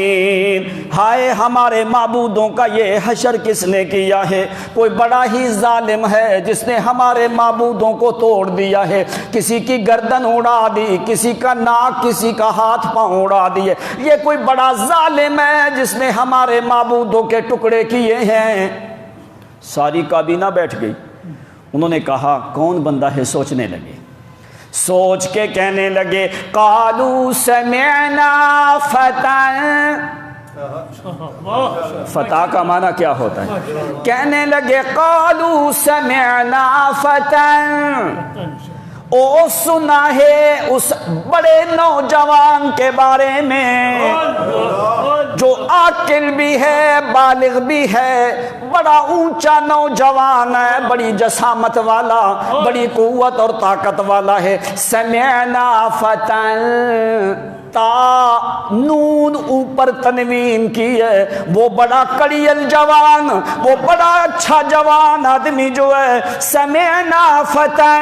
ہائے ہمارے معبودوں کا یہ حشر کس نے کیا ہے، کوئی بڑا ہی ظالم ہے جس نے ہمارے معبودوں کو توڑ دیا ہے، کسی کی گردن اڑا دی، کسی کا ناک، کسی کا ہاتھ پاؤں اڑا دیے، یہ کوئی بڑا ظالم ہے جس نے ہمارے معبودوں کے ٹکڑے کیے ہیں۔ ساری کابینہ بیٹھ گئی، انہوں نے کہا کون بندہ ہے، سوچنے لگے، سوچ کے کہنے لگے قالوا سمعنا فتى، فتح کا معنی کیا ہوتا ہے؟ کہنے لگے قالوا سمعنا فتى، او سنا ہے اس بڑے نوجوان کے بارے میں جو عاقل بھی ہے، بالغ بھی ہے، بڑا اونچا نوجوان ہے، بڑی جسامت والا، بڑی قوت اور طاقت والا ہے۔ سمعنا فتى، تا نون اوپر تنوین کی ہے، وہ بڑا کڑیل جوان، وہ بڑا اچھا جوان آدمی جو ہے، سمعنا فتى،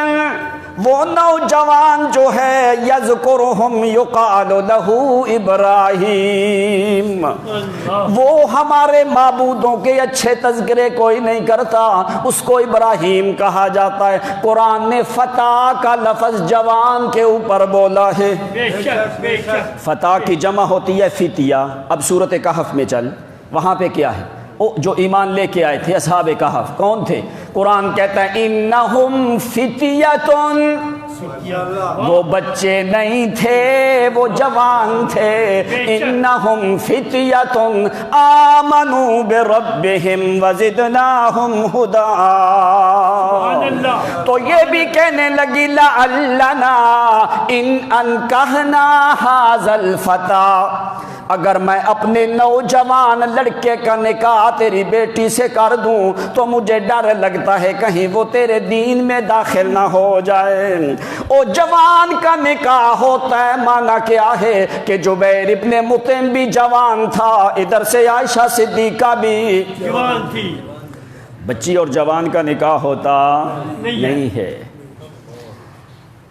وہ نوجوان جو ہے یذکرہم یقال لہ ابراہیم، وہ ہمارے معبودوں کے اچھے تذکرے کوئی نہیں کرتا، اس کو ابراہیم کہا جاتا ہے۔ قرآن نے فتح کا لفظ جوان کے اوپر بولا ہے، بے شک بے شک، فتح کی جمع ہوتی ہے فتیہ۔ اب سورۃ کہف میں چل، وہاں پہ کیا ہے؟ جو ایمان لے کے آئے تھے اصحاب کہف کون تھے؟ قرآن کہتا ہے انہم فتیۃ، وہ بچے نہیں تھے، وہ جوان تھے، انہم فتیۃ آمنوا بربہم وزدناہم ہدی، تو یہ بھی کہنے لگی لعلنا ان انکحنا ھذا الفتى، اگر میں اپنے نوجوان لڑکے کا نکاح تیری بیٹی سے کر دوں تو مجھے ڈر لگتا ہے کہیں وہ تیرے دین میں داخل نہ ہو جائے۔ او جوان کا نکاح ہوتا ہے، مانا کیا ہے کہ جبیر ابن مطعم بھی جوان تھا، ادھر سے عائشہ صدیقہ بھی جوان تھی، بچی اور جوان کا نکاح ہوتا نہیں ہے۔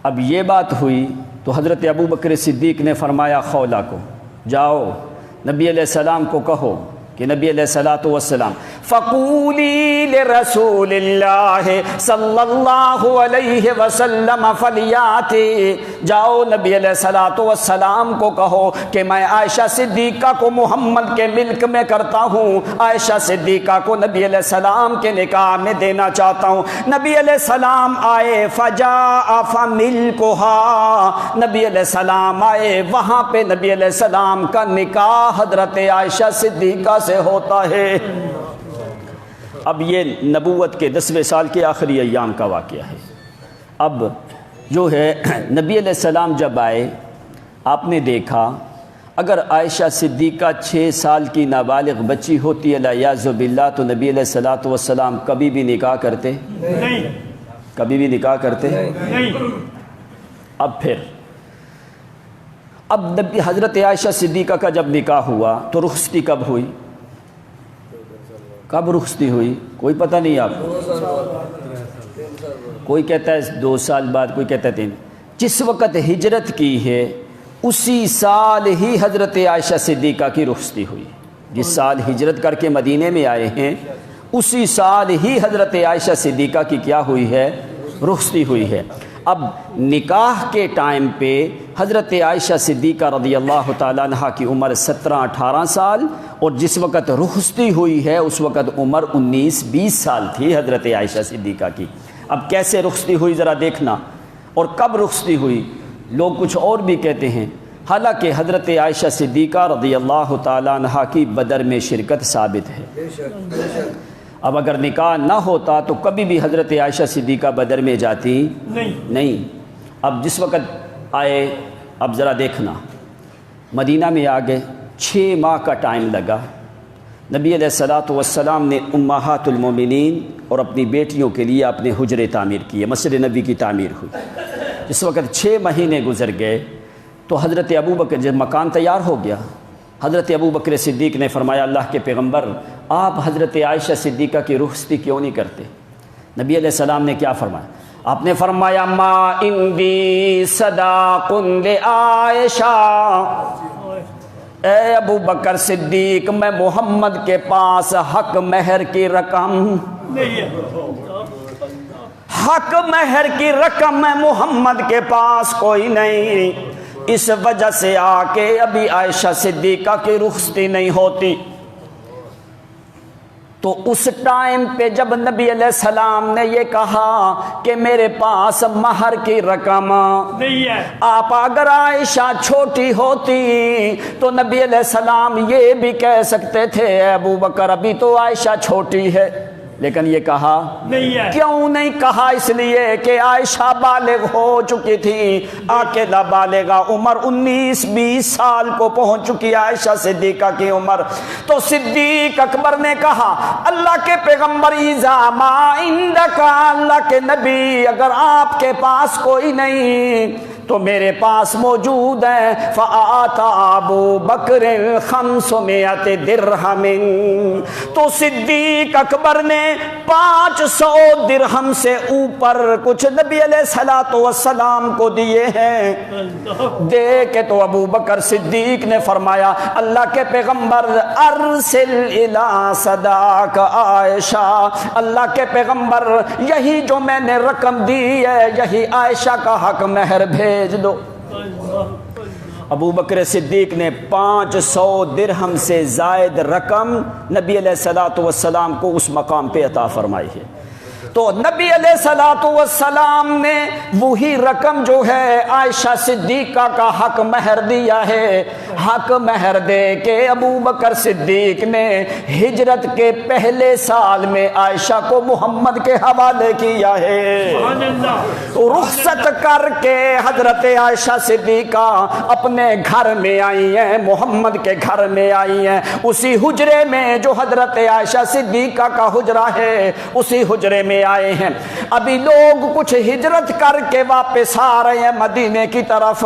اب یہ بات ہوئی تو حضرت ابوبکر صدیق نے فرمایا خولہ کو جاؤ نبی علیہ السلام کو کہو کہ نبی علیہ الصلوۃ والسلام فقولی لرسول اللہ صلی اللہ علیہ وسلم فلیاتی، جاؤ نبی علیہ الصلوۃ والسلام کو کہو کہ میں عائشہ صدیقہ کو محمد کے ملک میں کرتا ہوں، عائشہ صدیقہ کو نبی علیہ السلام کے نکاح میں دینا چاہتا ہوں۔ نبی علیہ السلام آئے، فجاء فملکھا، نبی علیہ السلام آئے، وہاں پہ نبی علیہ السلام کا نکاح حضرت عائشہ صدیقہ سے ہوتا ہے۔ اب یہ نبوت کے 10ویں سال کے آخری ایام کا واقعہ ہے۔ اب جو ہے نبی علیہ السلام جب آئے، آپ نے دیکھا اگر عائشہ صدیقہ 6 سال کی نابالغ بچی ہوتی الیاذ باللہ تو نبی علیہ الصلوۃ والسلام کبھی بھی نکاح کرتے؟ نہیں کبھی بھی نکاح کرتے؟ نہیں اب نبی حضرت عائشہ صدیقہ کا جب نکاح ہوا تو رخصتی کب ہوئی؟ کب رخصتی ہوئی؟ کوئی پتہ نہیں آپ کو؟ کوئی کہتا ہے 2 سال بعد، کوئی کہتا ہے 3۔ جس وقت ہجرت کی ہے اسی سال ہی حضرت عائشہ صدیقہ کی رخصتی ہوئی۔ جس سال ہجرت کر کے مدینے میں آئے ہیں اسی سال ہی حضرت عائشہ صدیقہ کی کیا ہوئی ہے؟ رخصتی ہوئی ہے۔ اب نکاح کے ٹائم پہ حضرت عائشہ صدیقہ رضی اللہ تعالیٰ عنہ کی عمر 17-18 سال، اور جس وقت رخصتی ہوئی ہے اس وقت عمر 19-20 سال تھی حضرت عائشہ صدیقہ کی۔ اب کیسے رخصتی ہوئی ذرا دیکھنا، اور کب رخصتی ہوئی؟ لوگ کچھ اور بھی کہتے ہیں، حالانکہ حضرت عائشہ صدیقہ رضی اللہ تعالیٰ عنہ کی بدر میں شرکت ثابت ہے۔ اب اگر نکاح نہ ہوتا تو کبھی بھی حضرت عائشہ صدیقہ بدر میں جاتی نہیں۔ اب جس وقت آئے، اب ذرا دیکھنا، مدینہ میں آ گئے، 6 ماہ کا ٹائم لگا۔ نبی علیہ الصلوۃ والسلام نے امہات المومنین اور اپنی بیٹیوں کے لیے اپنے حجرے تعمیر کیے، مسجد نبی کی تعمیر ہوئی۔ جس وقت 6 مہینے گزر گئے تو حضرت ابوبکر، جب مکان تیار ہو گیا، حضرت ابوبکر صدیق نے فرمایا اللہ کے پیغمبر آپ حضرت عائشہ صدیقہ کی رخصتی کیوں نہیں کرتے؟ نبی علیہ السلام نے کیا فرمایا؟ آپ نے فرمایا ما اندی صداق لعائشہ، اے ابو بکر صدیق میں محمد کے پاس حق مہر کی رقم میں محمد کے پاس کوئی نہیں، اس وجہ سے آ کے ابھی عائشہ صدیقہ کی رخصتی نہیں ہوتی۔ تو اس ٹائم پہ جب نبی علیہ السلام نے یہ کہا کہ میرے پاس مہر کی رقم نہیں ہے، آپ اگر عائشہ چھوٹی ہوتی تو نبی علیہ السلام یہ بھی کہہ سکتے تھے ابو بکر ابھی تو عائشہ چھوٹی ہے، لیکن یہ کہا نہیں ہے۔ کیوں نہیں کہا؟ اس لیے کہ عائشہ بالغ ہو چکی تھی، اکیلا بالغہ، عمر 19-20 سال کو پہنچ چکی عائشہ صدیقہ کی عمر۔ تو صدیق اکبر نے کہا اللہ کے پیغمبر اذا ما عندک، اللہ کے نبی اگر آپ کے پاس کوئی نہیں تو میرے پاس موجود ہے۔ فآتا ابو بکر 500 درہم، تو صدیق اکبر نے 500 درہم سے اوپر کچھ نبی علیہ الصلوۃ والسلام کو دیے ہیں۔ دے کے تو ابو بکر صدیق نے فرمایا اللہ کے پیغمبر ارسل الی صداق عائشہ، اللہ کے پیغمبر یہی جو میں نے رقم دی ہے یہی عائشہ کا حق مہر بھیج دو۔ ابو بکر صدیق نے 500 درہم سے زائد رقم نبی علیہ الصلوۃ والسلام کو اس مقام پہ عطا فرمائی ہے۔ تو نبی علیہ الصلوۃ والسلام نے وہی رقم جو ہے عائشہ صدیقہ کا حق مہر دیا ہے۔ حق مہر دے کے ابو بکر صدیق نے ہجرت کے پہلے سال میں عائشہ کو محمد کے حوالے کیا ہے۔ رخصت کر کے حضرت عائشہ صدیقہ اپنے گھر میں آئی ہیں، محمد کے گھر میں آئی ہیں، اسی حجرے میں جو حضرت عائشہ صدیقہ کا حجرہ ہے اسی حجرے میں آئے ہیں۔ ابھی لوگ کچھ ہجرت کر کے واپس آ رہے ہیں مدینے کی طرف۔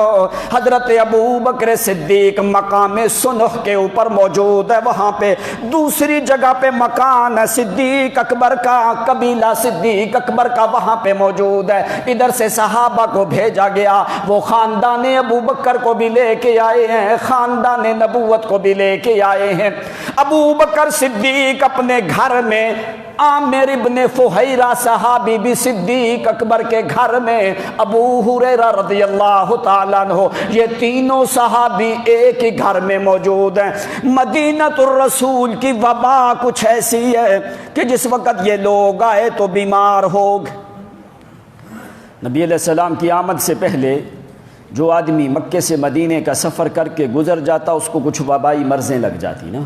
حضرت ابو بکر صدیق مقام سنخ کے اوپر موجود ہے، وہاں پہ دوسری جگہ پہ مکان صدیق اکبر کا، قبیلہ صدیق اکبر کا وہاں پہ موجود ہے۔ ادھر سے صحابہ کو بھیجا گیا، وہ خاندان ابو بکر کو بھی لے کے آئے ہیں، خاندان نبوت کو بھی لے کے آئے ہیں۔ ابو بکر صدیق اپنے گھر میں، عامر ابن فہیرہ صحابی بھی صدیق اکبر کے گھر میں، ابو ہریرہ رضی اللہ تعالیٰ عنہ، یہ تینوں صحابی ایک ہی گھر میں موجود ہیں۔ مدینۃ الرسول کی وبا کچھ ایسی ہے کہ جس وقت یہ لوگ آئے تو بیمار ہو گئے۔ نبی علیہ السلام کی آمد سے پہلے جو آدمی مکے سے مدینے کا سفر کر کے گزر جاتا اس کو کچھ وبائی مرضیں لگ جاتی نا،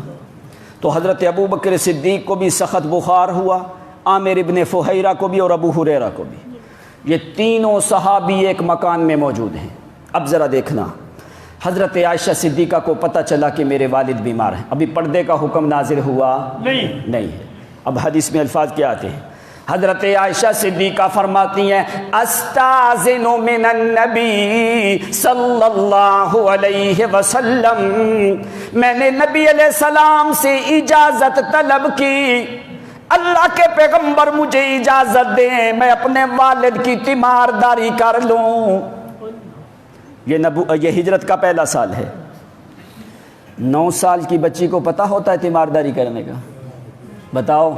تو حضرت ابو بکر صدیق کو بھی سخت بخار ہوا، عامر ابن فہیرہ کو بھی اور ابو ہریرہ کو بھی۔ یہ تینوں صحابی ایک مکان میں موجود ہیں۔ اب ذرا دیکھنا، حضرت عائشہ صدیقہ کو پتہ چلا کہ میرے والد بیمار ہیں، ابھی پردے کا حکم نازل ہوا نہیں ہے۔ اب حدیث میں الفاظ کیا آتے ہیں؟ حضرت عائشہ صدیقہ فرماتی ہیں استاذن من النبی صلی اللہ علیہ وسلم، میں نے نبی علیہ السلام سے اجازت طلب کی، اللہ کے پیغمبر مجھے اجازت دیں میں اپنے والد کی تیمارداری کر لوں۔ یہ ہجرت کا پہلا سال ہے۔ 9 سال کی بچی کو پتہ ہوتا ہے تیمارداری کرنے کا؟ بتاؤ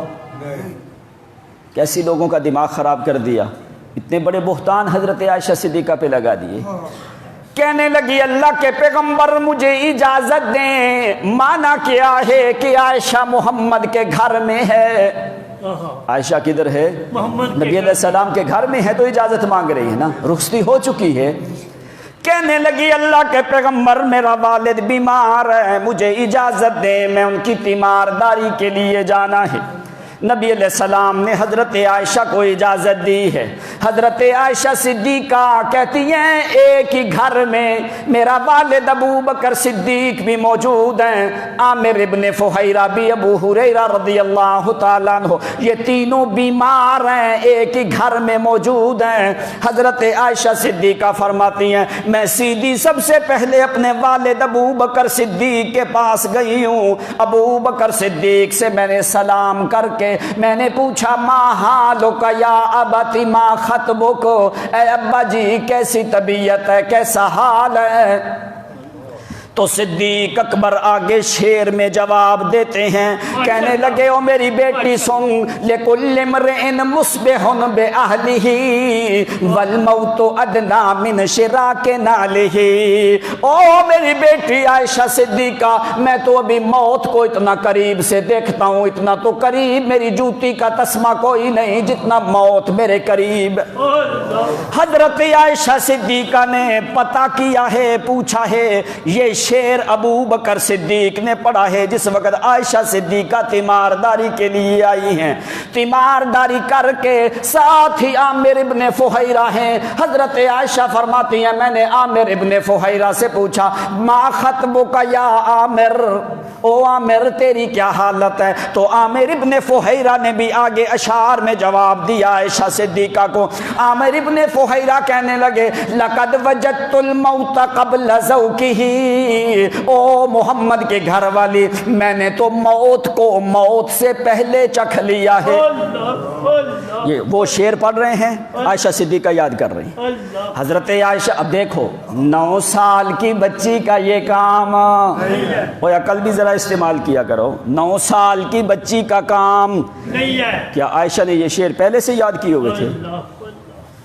کیسی لوگوں کا دماغ خراب کر دیا، اتنے بڑے بہتان حضرت عائشہ صدیقہ پہ لگا دیے۔ کہنے لگی اللہ کے پیغمبر مجھے اجازت دیں، مانا کیا ہے کہ عائشہ محمد کے گھر میں ہے۔ عائشہ کدھر ہے؟ نبی علیہ السلام کے گھر میں ہے تو اجازت مانگ رہی ہے نا، رخصتی ہو چکی ہے۔ کہنے لگی اللہ کے پیغمبر میرا والد بیمار ہے، مجھے اجازت دیں میں ان کی تیمارداری کے لیے جانا ہے۔ نبی علیہ السلام نے حضرت عائشہ کو اجازت دی ہے۔ حضرت عائشہ صدیقہ کہتی ہیں ایک ہی گھر میں میرا والد ابو بکر صدیق بھی موجود ہیں، عامر ابن فہیرہ بھی، ابو ہریرہ رضی اللہ تعالیٰ عنہ، یہ تینوں بیمار ہیں، ایک ہی گھر میں موجود ہیں۔ حضرت عائشہ صدیقہ فرماتی ہیں میں سیدھی سب سے پہلے اپنے والد ابو بکر صدیق کے پاس گئی ہوں۔ ابو بکر صدیق سے میں نے سلام کر کے میں نے پوچھا ما حالک یا ابتی ما خطبک، اے ابا جی کیسی طبیعت ہے، کیسا حال ہے؟ تو صدیق اکبر آگے شعر میں جواب دیتے ہیں، کہنے لگے او میری بیٹی سن، لکل امرئ مصبح بأہلہ والموت ادنی من شراک نعلہ۔ او میری بیٹی عائشہ صدیقہ، میں تو ابھی موت کو اتنا قریب سے دیکھتا ہوں، اتنا تو قریب میری جوتی کا تسمہ کوئی نہیں جتنا موت میرے قریب۔ حضرت عائشہ صدیقہ نے پتہ کیا ہے، پوچھا ہے، یہ شعر ابو بکر صدیق نے پڑھا ہے جس وقت عائشہ صدیقہ تیمارداری کے لیے آئی ہیں۔ تیمارداری کر کے ساتھ ہی عامر ابن فہیرہ ہیں۔ حضرت عائشہ فرماتی ہیں میں نے عامر ابن فہیرہ سے پوچھا ما خطبک یا عامر، او عامر تیری کیا حالت ہے؟ تو عامر ابن فہیرہ نے بھی آگے اشعار میں جواب دیا عائشہ صدیقہ کو۔ عامر ابن فہیرہ کہنے لگے لقد وجدت الموت قبل ذوقہ، او محمد کے گھر والی میں نے تو موت کو موت سے پہلے چکھ لیا ہے۔ یہ وہ شعر پڑھ رہے ہیں، عائشہ صدیقہ یاد کر رہی ہیں۔ حضرت عائشہ اب دیکھو 9 سال کی بچی کا یہ کام، وہ عقل بھی ذرا استعمال کیا کرو، 9 سال کی بچی کا کام نہیں ہے۔ کیا عائشہ نے یہ شعر پہلے سے یاد کیے ہوئے تھے؟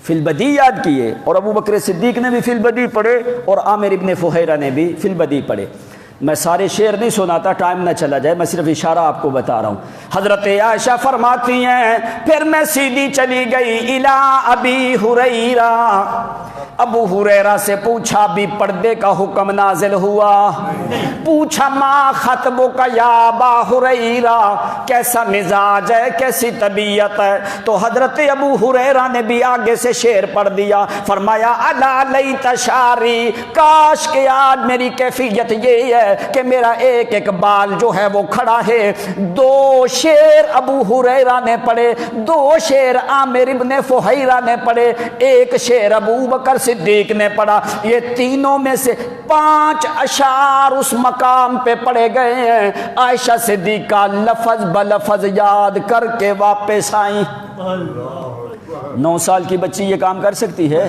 فی البدی یاد کیے، اور ابو بکر صدیق نے بھی فی البدی پڑھے اور عامر ابن فہیرہ نے بھی فی البدی پڑھے۔ میں سارے شعر نہیں سناتا، ٹائم نہ چلا جائے، میں صرف اشارہ آپ کو بتا رہا ہوں۔ حضرت عائشہ فرماتی ہیں پھر میں سیدھی چلی گئی الی ابی ہریرہ، ابو ہریرہ سے پوچھا بھی پردے کا حکم نازل ہوا؟ پوچھا ما خطبک یا ابا ہریرہ، کیسا مزاج ہے، کیسی طبیعت ہے؟ تو حضرت ابو ہریرہ نے بھی آگے سے شعر پڑھ دیا، فرمایا الا لیت شعری، کاش کہ آج میری کیفیت یہ ہے کہ میرا ایک ایک بال جو ہے وہ کھڑا ہے۔ 2 شعر ابو ہریرہ نے پڑھے، 2 شعر عامر ابن فہیرہ نے پڑھے، 1 شعر ابو بکر صدیق نے پڑھا۔ یہ تینوں میں سے 5 اشعار اس مقام پہ پڑھے گئے ہیں۔ عائشہ صدیقہ لفظ بلفظ یاد کر کے واپس آئیں۔ 9 سال کی بچی یہ کام کر سکتی ہے؟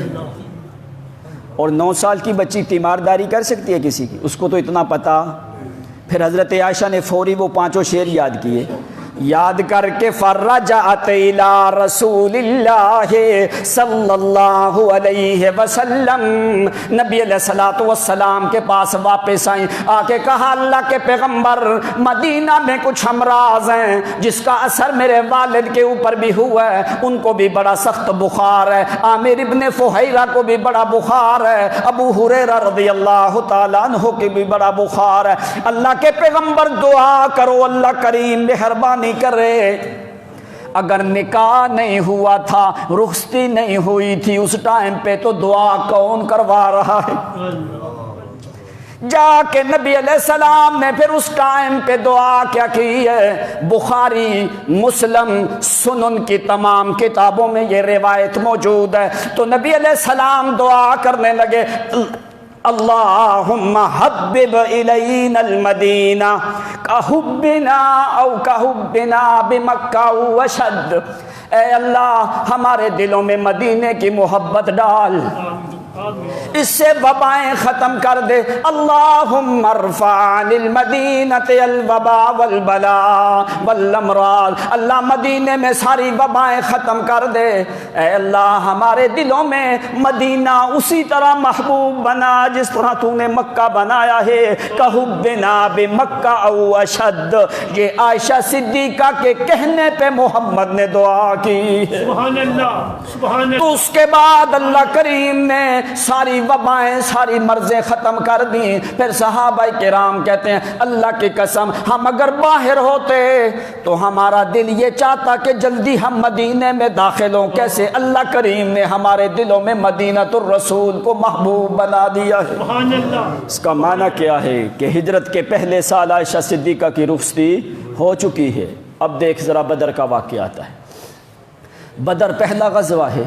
اور 9 سال کی بچی تیمارداری کر سکتی ہے کسی کی؟ اس کو تو اتنا پتا۔ پھر حضرت عائشہ نے فوری وہ 5 شعر یاد کیے، یاد کر کے فرجعت الی رسول اللہ صلی اللہ علیہ وسلم، نبی علیہ الصلوۃ والسلام کے پاس واپس آئیں، آ کے کہا اللہ کے پیغمبر مدینہ میں کچھ امراض ہیں جس کا اثر میرے والد کے اوپر بھی ہوا ہے، ان کو بھی بڑا سخت بخار ہے، عامر ابن فہیرہ کو بھی بڑا بخار ہے، ابو ہریرہ رضی اللہ تعالیٰ عنہ کی بھی بڑا بخار ہے، اللہ کے پیغمبر دعا کرو اللہ کریم مہربانی کرے۔ اگر نکاح نہیں ہوا تھا، رخصتی نہیں ہوئی تھی اس ٹائم پہ، تو دعا کون کروا رہا ہے؟ جا کے نبی علیہ السلام نے پھر اس ٹائم پہ دعا کیا کی ہے؟ بخاری، مسلم، سنن کی تمام کتابوں میں یہ روایت موجود ہے۔ تو نبی علیہ السلام دعا کرنے لگے، اللہم حبب الینا المدینہ کحبنا او کحبنا بمکہ وشد، اے اللہ ہمارے دلوں میں مدینے کی محبت ڈال، اس سے وبائیں ختم کر دے۔ اللہم ارفع عن المدینۃ الوباء والبلاء والامراض، اللہ مدینے میں ساری وبائیں ختم کر دے۔ اے اللہ ہمارے دلوں میں مدینہ اسی طرح محبوب بنا جس طرح تو نے مکہ بنایا ہے۔ کحبنا بمکہ او اشد، یہ عائشہ صدیقہ کے کہنے پہ محمد نے دعا کی۔ سبحان اللہ، سبحان اللہ۔ تو اس کے بعد اللہ کریم نے ساری وبائیں، ساری مرضیں ختم کر دیں۔ پھر صحابہ کرام کہتے ہیں اللہ کی قسم ہم اگر باہر ہوتے تو ہمارا دل یہ چاہتا کہ جلدی ہم مدینے میں داخل ہوں۔ کیسے اللہ کریم نے ہمارے دلوں میں مدینۃ الرسول کو محبوب بنا دیا ہے۔ سبحان اللہ۔ اس کا معنی کیا ہے کہ ہجرت کے پہلے سال عائشہ صدیقہ کی رخصتی ہو چکی ہے۔ اب دیکھ ذرا بدر کا واقعہ آتا ہے۔ بدر پہلا غزوہ ہے،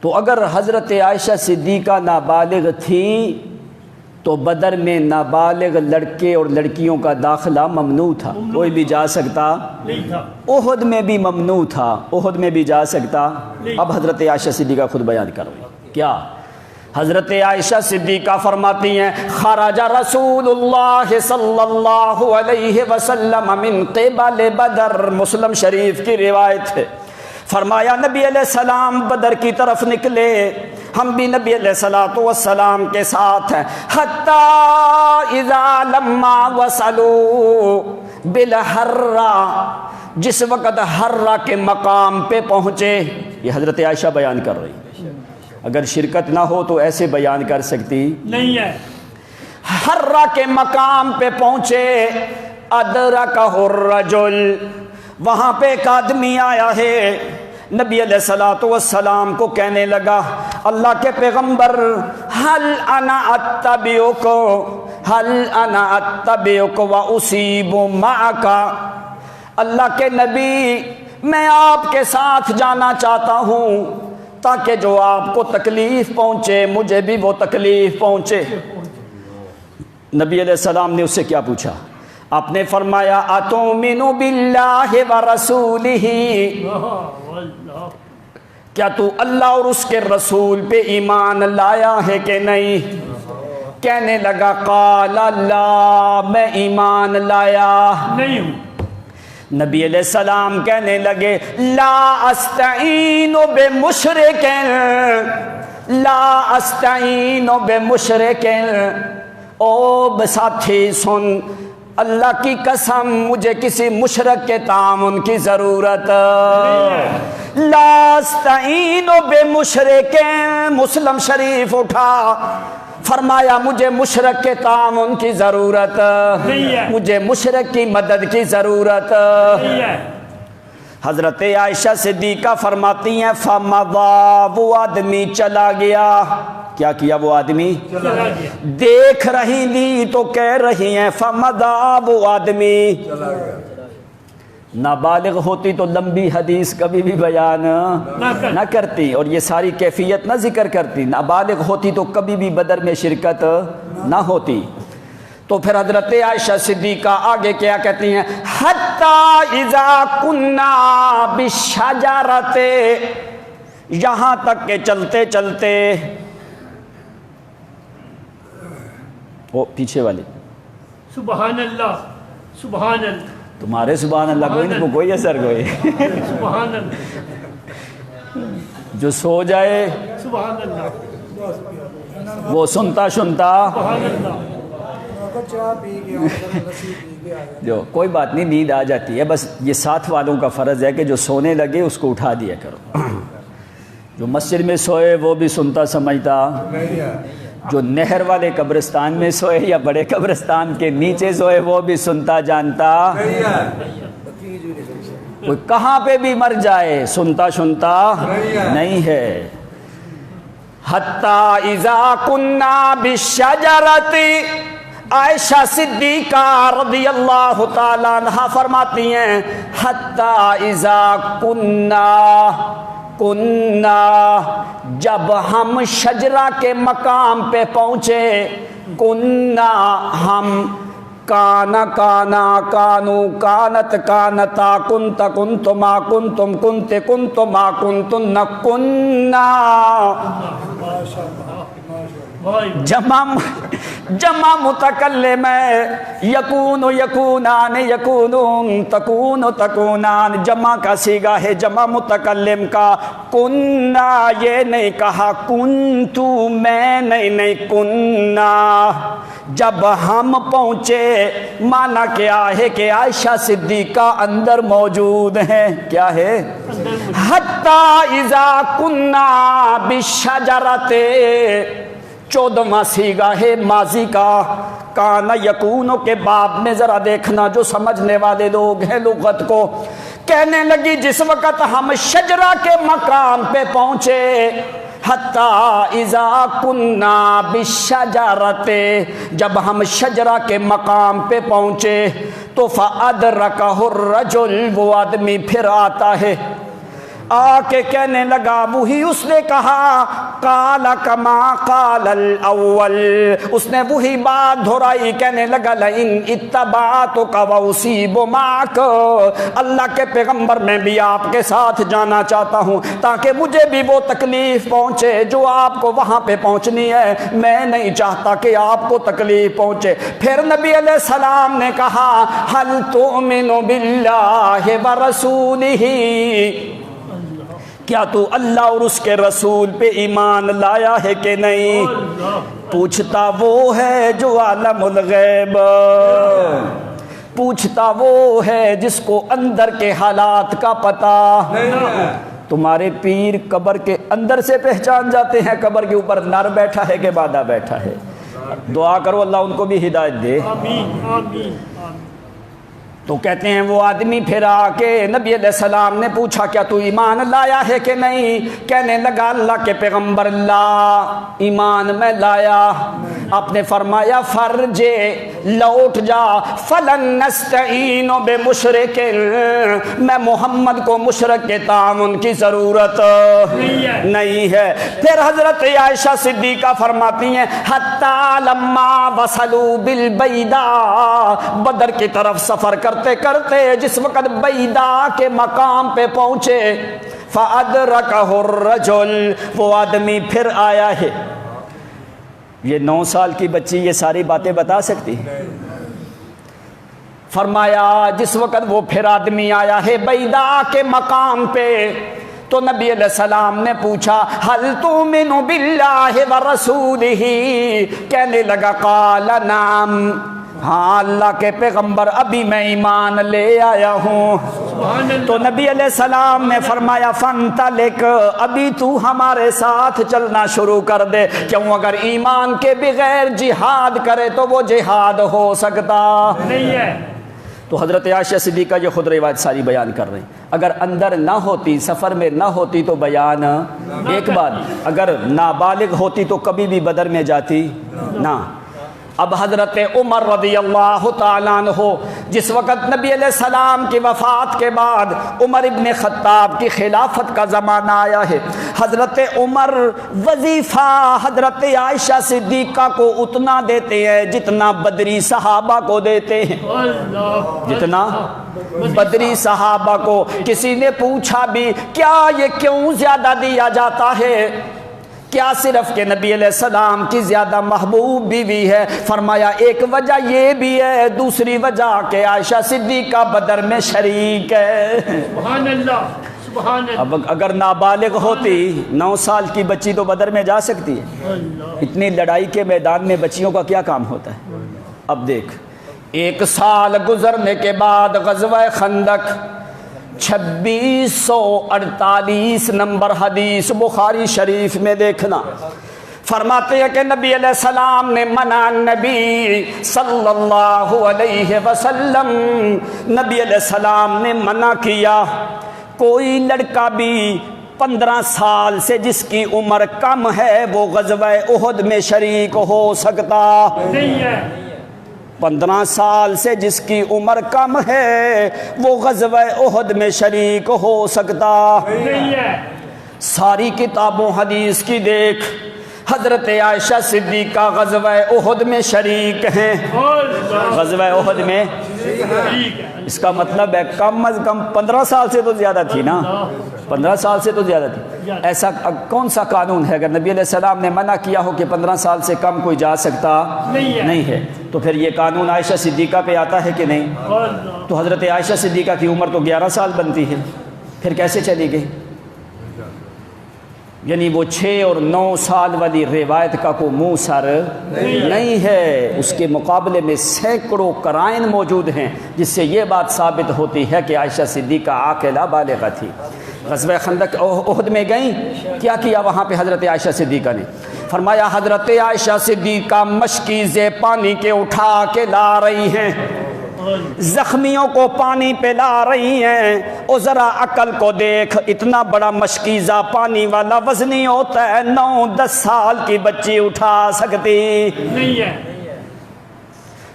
تو اگر حضرت عائشہ صدیقہ نابالغ تھی تو بدر میں نابالغ لڑکے اور لڑکیوں کا داخلہ ممنوع تھا، کوئی بھی جا سکتا نہیں تھا۔ احد میں بھی ممنوع تھا، احد میں بھی جا سکتا۔ اب حضرت عائشہ صدیقہ خود بیان کرو کیا حضرت عائشہ صدیقہ فرماتی ہیں خرج رسول اللہ صلی اللہ علیہ وسلم من قبل بدر، مسلم شریف کی روایت ہے۔ فرمایا نبی علیہ السلام بدر کی طرف نکلے، ہم بھی نبی علیہ الصلوۃ والسلام کے ساتھ ہیں۔ حتی اذا لما وصلوا بالحرہ، جس وقت حرہ کے مقام پہ پہنچے، یہ حضرت عائشہ بیان کر رہی، اگر شرکت نہ ہو تو ایسے بیان کر سکتی نہیں ہے۔ حرہ کے مقام پہ پہنچے، ادرکہ الرجل، وہاں پہ ایک آدمی آیا ہے، نبی علیہ الصلوۃ والسلام کو کہنے لگا اللہ کے پیغمبر هل انا اتبعک واصیب معک، اللہ کے نبی میں آپ کے ساتھ جانا چاہتا ہوں تاکہ جو آپ کو تکلیف پہنچے مجھے بھی وہ تکلیف پہنچے۔ نبی علیہ السلام نے اس سے کیا پوچھا؟ آپ نے فرمایا اتؤمن باللہ ورسولہ، کیا تو اللہ اور اس کے رسول پہ ایمان لایا ہے کہ نہیں؟ کہنے لگا قال لا، میں ایمان لایا نہیں ہوں۔ نبی علیہ السلام کہنے لگے لا استعین بمشرک، لا استعین بمشرک، او ساتھی سن، اللہ کی قسم مجھے کسی مشرک کے تعاون کی ضرورت، لا استعین بمشرک، مسلم شریف اٹھا، فرمایا مجھے مشرک کے تعاون کی ضرورت نہیں ہے، مجھے مشرک کی مدد کی ضرورت نہیں ہے۔ حضرت عائشہ صدیقہ فرماتی ہیں فمضا، وہ آدمی چلا گیا۔ کیا کیا وہ آدمی؟ چلا گیا۔ دیکھ رہی تھی تو کہہ رہی ہیں فمضا، وہ آدمی نابالغ ہوتی تو لمبی حدیث کبھی بھی بیان نہ کرتی اور یہ ساری کیفیت نہ ذکر کرتی، نابالغ ہوتی تو کبھی بھی بدر میں شرکت نہ ہوتی۔ تو پھر حضرت عائشہ صدیقہ آگے کیا کہتی ہیں حتی اذا کننا بالشجرۃ، یہاں تک کہ چلتے چلتے، وہ پیچھے والے سبحان اللہ، سبحان اللہ، تمہارے سبحان اللہ کوئی ان کو کوئی اثر کوئی سبحان اللہ، جو سو جائے سبحان اللہ، وہ سنتا سبحان اللہ۔ جو کوئی بات نہیں، نیند آ جاتی ہے، بس یہ ساتھ والوں کا فرض ہے کہ جو سونے لگے اس کو اٹھا دیا کرو۔ جو مسجد میں سوئے وہ بھی سنتا سمجھتا، جو نہر والے قبرستان میں سوئے یا بڑے قبرستان کے نیچے سوئے وہ بھی سنتا جانتا، کوئی کہاں پہ بھی مر جائے سنتا نہیں ہے۔ حتی اذا کننا بالشجرۃ، عائشہ صدیقہ رضی اللہ تعالیٰ عنہا فرماتی ہیں حتی اذا کننا جب ہم شجرہ کے مقام پہ پہنچے، کننا ہم، کانا کانو کانت کانتا کنت کنتما کنتم کنت کنتما کنتن کننا، جمع متکلم ہے، یکون یکونان یکونون تکون تکونان، جمع کا صیغہ ہے جمع متکلم کا۔ کننا یہ نہیں کہا کنتو میں نہیں کننا، جب ہم پہنچے مانا کیا ہے کہ عائشہ صدیقہ اندر موجود ہیں، کیا ہے؟ حتی اذا کننا بالشجرۃ، 14واں صیغہ ہے ماضی کا، کانا یکونو کے باب میں ذرا دیکھنا جو سمجھنے والے لوگ ہیں لغت کو۔ کہنے لگی جس وقت ہم شجرہ کے مقام پہ پہنچے، حتی اذا کننا بالشجرۃ، جب ہم شجرہ کے مقام پہ پہنچے تو فأدرکہ الرجل، وہ آدمی پھر آتا ہے، آ کے کہنے لگا وہی اس نے کہا، قال کما قال الاول، اس نے وہی بات دہرائی، کہنے لگا لئن اتبعتک واصیب معک، اللہ کے پیغمبر میں بھی آپ کے ساتھ جانا چاہتا ہوں تاکہ مجھے بھی وہ تکلیف پہنچے جو آپ کو وہاں پہ پہنچنی ہے، میں نہیں چاہتا کہ آپ کو تکلیف پہنچے۔ پھر نبی علیہ السلام نے کہا هل تؤمن باللہ ورسولہ، کیا تو اللہ اور اس کے رسول پہ ایمان لایا ہے کہ نہیں؟ پوچھتا وہ ہے جو عالم الغیب، پوچھتا وہ ہے جس کو اندر کے حالات کا پتہ۔ تمہارے پیر قبر کے اندر سے پہچان جاتے ہیں قبر کے اوپر نر بیٹھا ہے کہ مادہ بیٹھا ہے۔ دعا کرو اللہ ان کو بھی ہدایت دے۔ آمین آمین۔ تو کہتے ہیں وہ آدمی پھر آ کے نبی علیہ السلام نے پوچھا کیا تو ایمان لایا ہے کہ نہیں؟ کہنے لگا اللہ کے پیغمبر لا، ایمان میں لایا۔ آپ نے فرمایا فرجے، لوٹ جا، فلن نستعین بمشرک، میں محمد کو مشرک کے تعاون کی ضرورت نہیں ہے۔ پھر حضرت عائشہ صدیقہ فرماتی ہیں حتی لما وصلوا بالبیداء، بدر کی طرف سفر کرتے کرتے جس وقت بیدا کے مقام پہ پہنچے، فَأَدْرَكَهُ الرَّجُلُ، وہ آدمی پھر آیا ہے۔ یہ 9 سال کی بچی یہ ساری باتیں بتا سکتی؟ فرمایا جس وقت وہ پھر آدمی آیا ہے بیدا کے مقام پہ تو نبی علیہ السلام نے پوچھا هل تؤمن باللہ ورسولہ، کہنے لگا قال نعم، ہاں اللہ کے پیغمبر ابھی میں ایمان لے آیا ہوں۔ تو نبی علیہ السلام نے فرمایا فانطلق، ابھی تو ہمارے ساتھ چلنا شروع کر دے، کیوں اگر ایمان کے بغیر جہاد کرے تو وہ جہاد ہو سکتا نہیں ہے۔ تو حضرت عائشہ صدیقہ جو خود روایت ساری بیان کر رہے ہیں، اگر اندر نہ ہوتی، سفر میں نہ ہوتی تو بیان ایک بات، اگر نابالغ ہوتی تو کبھی بھی بدر میں جاتی نہ۔ اب حضرت عمر رضی اللہ تعالیٰ عنہ، جس وقت نبی علیہ السلام کی وفات کے بعد عمر ابن خطاب کی خلافت کا زمانہ آیا ہے، حضرت عمر وظیفہ حضرت عائشہ صدیقہ کو اتنا دیتے ہیں جتنا بدری صحابہ کو دیتے ہیں، جتنا بدری صحابہ کو۔ کسی نے پوچھا بھی کیا یہ کیوں زیادہ دیا جاتا ہے؟ کیا صرف کہ نبی علیہ السلام کی زیادہ محبوب بیوی ہے؟ فرمایا ایک وجہ یہ بھی ہے، دوسری وجہ کہ عائشہ صدیقہ بدر میں شریک ہے۔ سبحان اللہ سبحان اللہ۔ اب اگر نابالغ ہوتی، 9 سال کی بچی تو بدر میں جا سکتی ہے؟ اتنی لڑائی کے میدان میں بچیوں کا کیا کام ہوتا ہے؟ اب دیکھ 1 سال گزرنے کے بعد غزوہ خندق، 2648 نمبر حدیث بخاری شریف میں دیکھنا، فرماتے ہیں کہ نبی علیہ السلام نے منع، نبی صلی اللہ علیہ وسلم، نبی علیہ السلام نے منع کیا کوئی لڑکا بھی 15 سال سے جس کی عمر کم ہے وہ غزوہ احد میں شریک ہو سکتا؟ نہیں ہے 15 سال سے جس کی عمر کم ہے وہ غزوہ احد میں شریک ہو سکتا؟ نہیں ہے ساری کتابوں حدیث کی دیکھ، حضرت عائشہ صدیقہ غزوہ احد میں شریک ہیں، غزوہ احد میں۔ اس کا مطلب ہے کم از کم 15 سال سے تو زیادہ تھی نا، 15 سال سے تو زیادہ تھی۔ ایسا کون سا قانون ہے اگر نبی علیہ السلام نے منع کیا ہو کہ 15 سال سے کم کوئی جا سکتا نہیں ہے، تو پھر یہ قانون عائشہ صدیقہ پہ آتا ہے کہ نہیں؟ تو حضرت عائشہ صدیقہ کی عمر تو 11 سال بنتی ہے، پھر کیسے چلی گئی؟ یعنی وہ 6 اور 9 سال والی روایت کا کوئی منہ سر نہیں ہے، اس کے مقابلے میں سینکڑوں قرائن موجود ہیں جس سے یہ بات ثابت ہوتی ہے کہ عائشہ صدیقہ عاقلہ بالغہ تھی۔ غزوہ خندق احد میں گئیں، کیا کیا وہاں پہ حضرت عائشہ صدیقہ نے؟ فرمایا حضرت عائشہ صدیقہ مشکیزیں پانی کے اٹھا کے لا رہی ہیں، زخمیوں کو پانی پلا رہی ہیں، او ذرا عقل کو دیکھ، اتنا بڑا مشکیزہ پانی والا وزنی ہوتا ہے، 9-10 سال کی بچی اٹھا سکتی نہیں ہے۔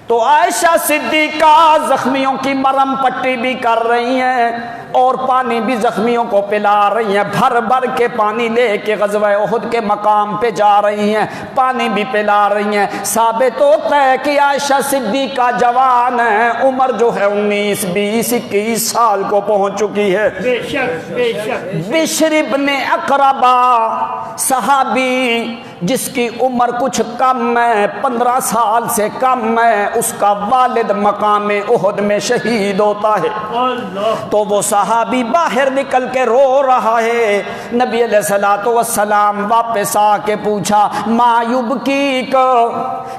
تو عائشہ صدیقہ زخمیوں کی مرہم پٹی بھی کر رہی ہیں اور پانی بھی زخمیوں کو پلا رہی ہیں، بھر بھر کے پانی لے کے غزوہ احد کے مقام پہ جا رہی ہیں، پانی بھی پلا رہی ہیں۔ ثابت ہوتا ہے کہ عائشہ صدیقہ جوان ہے، عمر جو ہے 19 20 21 سال کو پہنچ چکی ہے۔ بے شک بے شک۔ بشر ابن اقربہ صحابی جس کی عمر کچھ کم ہے، 15 سال سے کم ہے، اس کا والد مقام احد میں شہید ہوتا ہے، تو وہ صحابی باہر نکل کے رو رہا ہے۔ نبی علیہ الصلوۃ والسلام واپس آ کے پوچھا ما یبکیک،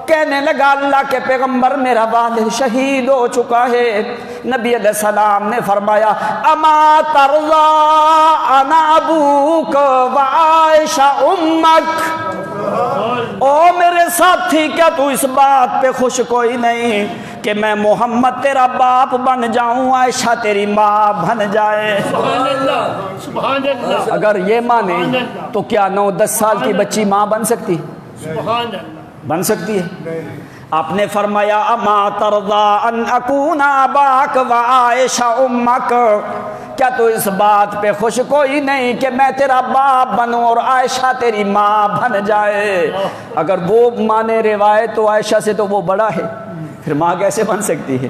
کہنے لگا اللہ کے پیغمبر میرا والد شہید ہو چکا ہے۔ نبی علیہ السلام نے فرمایا اما ترضی انا ابوک وعائشہ امک، او میرے ساتھی کیا تو اس بات پہ خوش کوئی نہیں کہ میں محمد تیرا باپ بن جاؤں، عائشہ تیری ماں بن جائے؟ سبحان اللہ سبحان اللہ۔ اگر یہ مانے تو کیا 9-10 سال کی بچی ماں بن سکتی؟ سبحان اللہ بن سکتی ہے؟ آپ نے فرمایا اما ترضی ان اکون اباک وعائشہ امک، کیا تو اس بات پہ خوش کوئی نہیں کہ میں تیرا باپ بنوں اور عائشہ تیری ماں بن جائے؟ اگر وہ مانے روایت تو عائشہ سے تو وہ بڑا ہے، پھر ماں کیسے بن سکتی ہے؟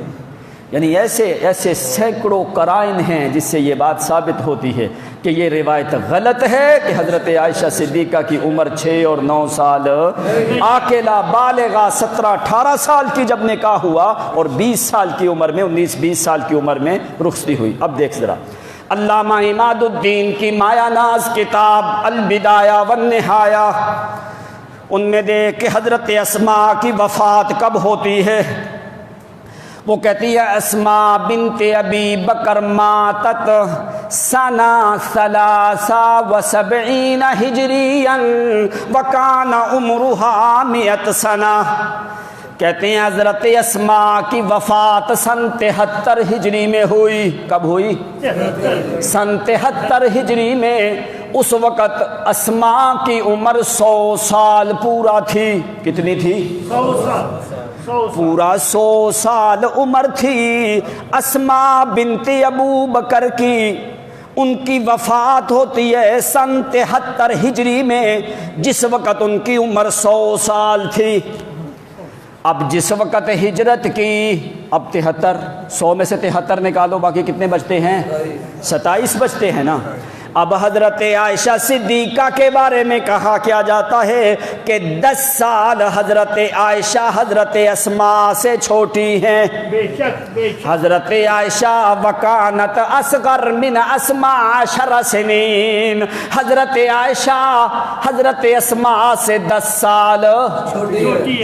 یعنی ایسے سینکڑوں قرائن ہیں جس سے یہ بات ثابت ہوتی ہے کہ یہ روایت غلط ہے کہ حضرت عائشہ صدیقہ کی عمر 6 اور 9 سال، عاقلہ بالغہ 17-18 سال کی جب نکاح ہوا اور 20 سال کی عمر میں 19-20 سال کی عمر میں رخصتی ہوئی۔ اب دیکھ ذرا علامہ عماد الدین کی مایہ ناز کتاب البدایہ والنہایہ، ان میں دیکھ کہ حضرت اسماء کی وفات کب ہوتی ہے۔ وہ کہتی ہے اسماء بنت ابی بکر ماتت سنہ 73 ہجریا وکان عمرها 100 سنہ، کہتے ہیں حضرت اسماء کی وفات سن 73 ہجری میں ہوئی۔ کب ہوئی؟ سن 73 ہجری میں۔ اس وقت اسماء کی عمر 100 سال پورا تھی۔ کتنی تھی؟ 100 سال پورا 100 سال عمر تھی اسماء بنت ابو بکر کی۔ ان کی وفات ہوتی ہے سن 73 ہجری میں، جس وقت ان کی عمر 100 سال تھی۔ اب جس وقت ہجرت کی، اب 73، 100 میں سے 73 نکالو، باقی کتنے بچتے ہیں؟ 27 بچتے ہیں نا۔ اب حضرت عائشہ صدیقہ کے بارے میں کہا کیا جاتا ہے کہ 10 سال حضرت عائشہ حضرت اسماء سے چھوٹی ہیں۔ بے شک بے شک۔ حضرت عائشہ وکانت اصغر من اسماء 10 سنین، حضرت عائشہ حضرت اسماء سے 10 سال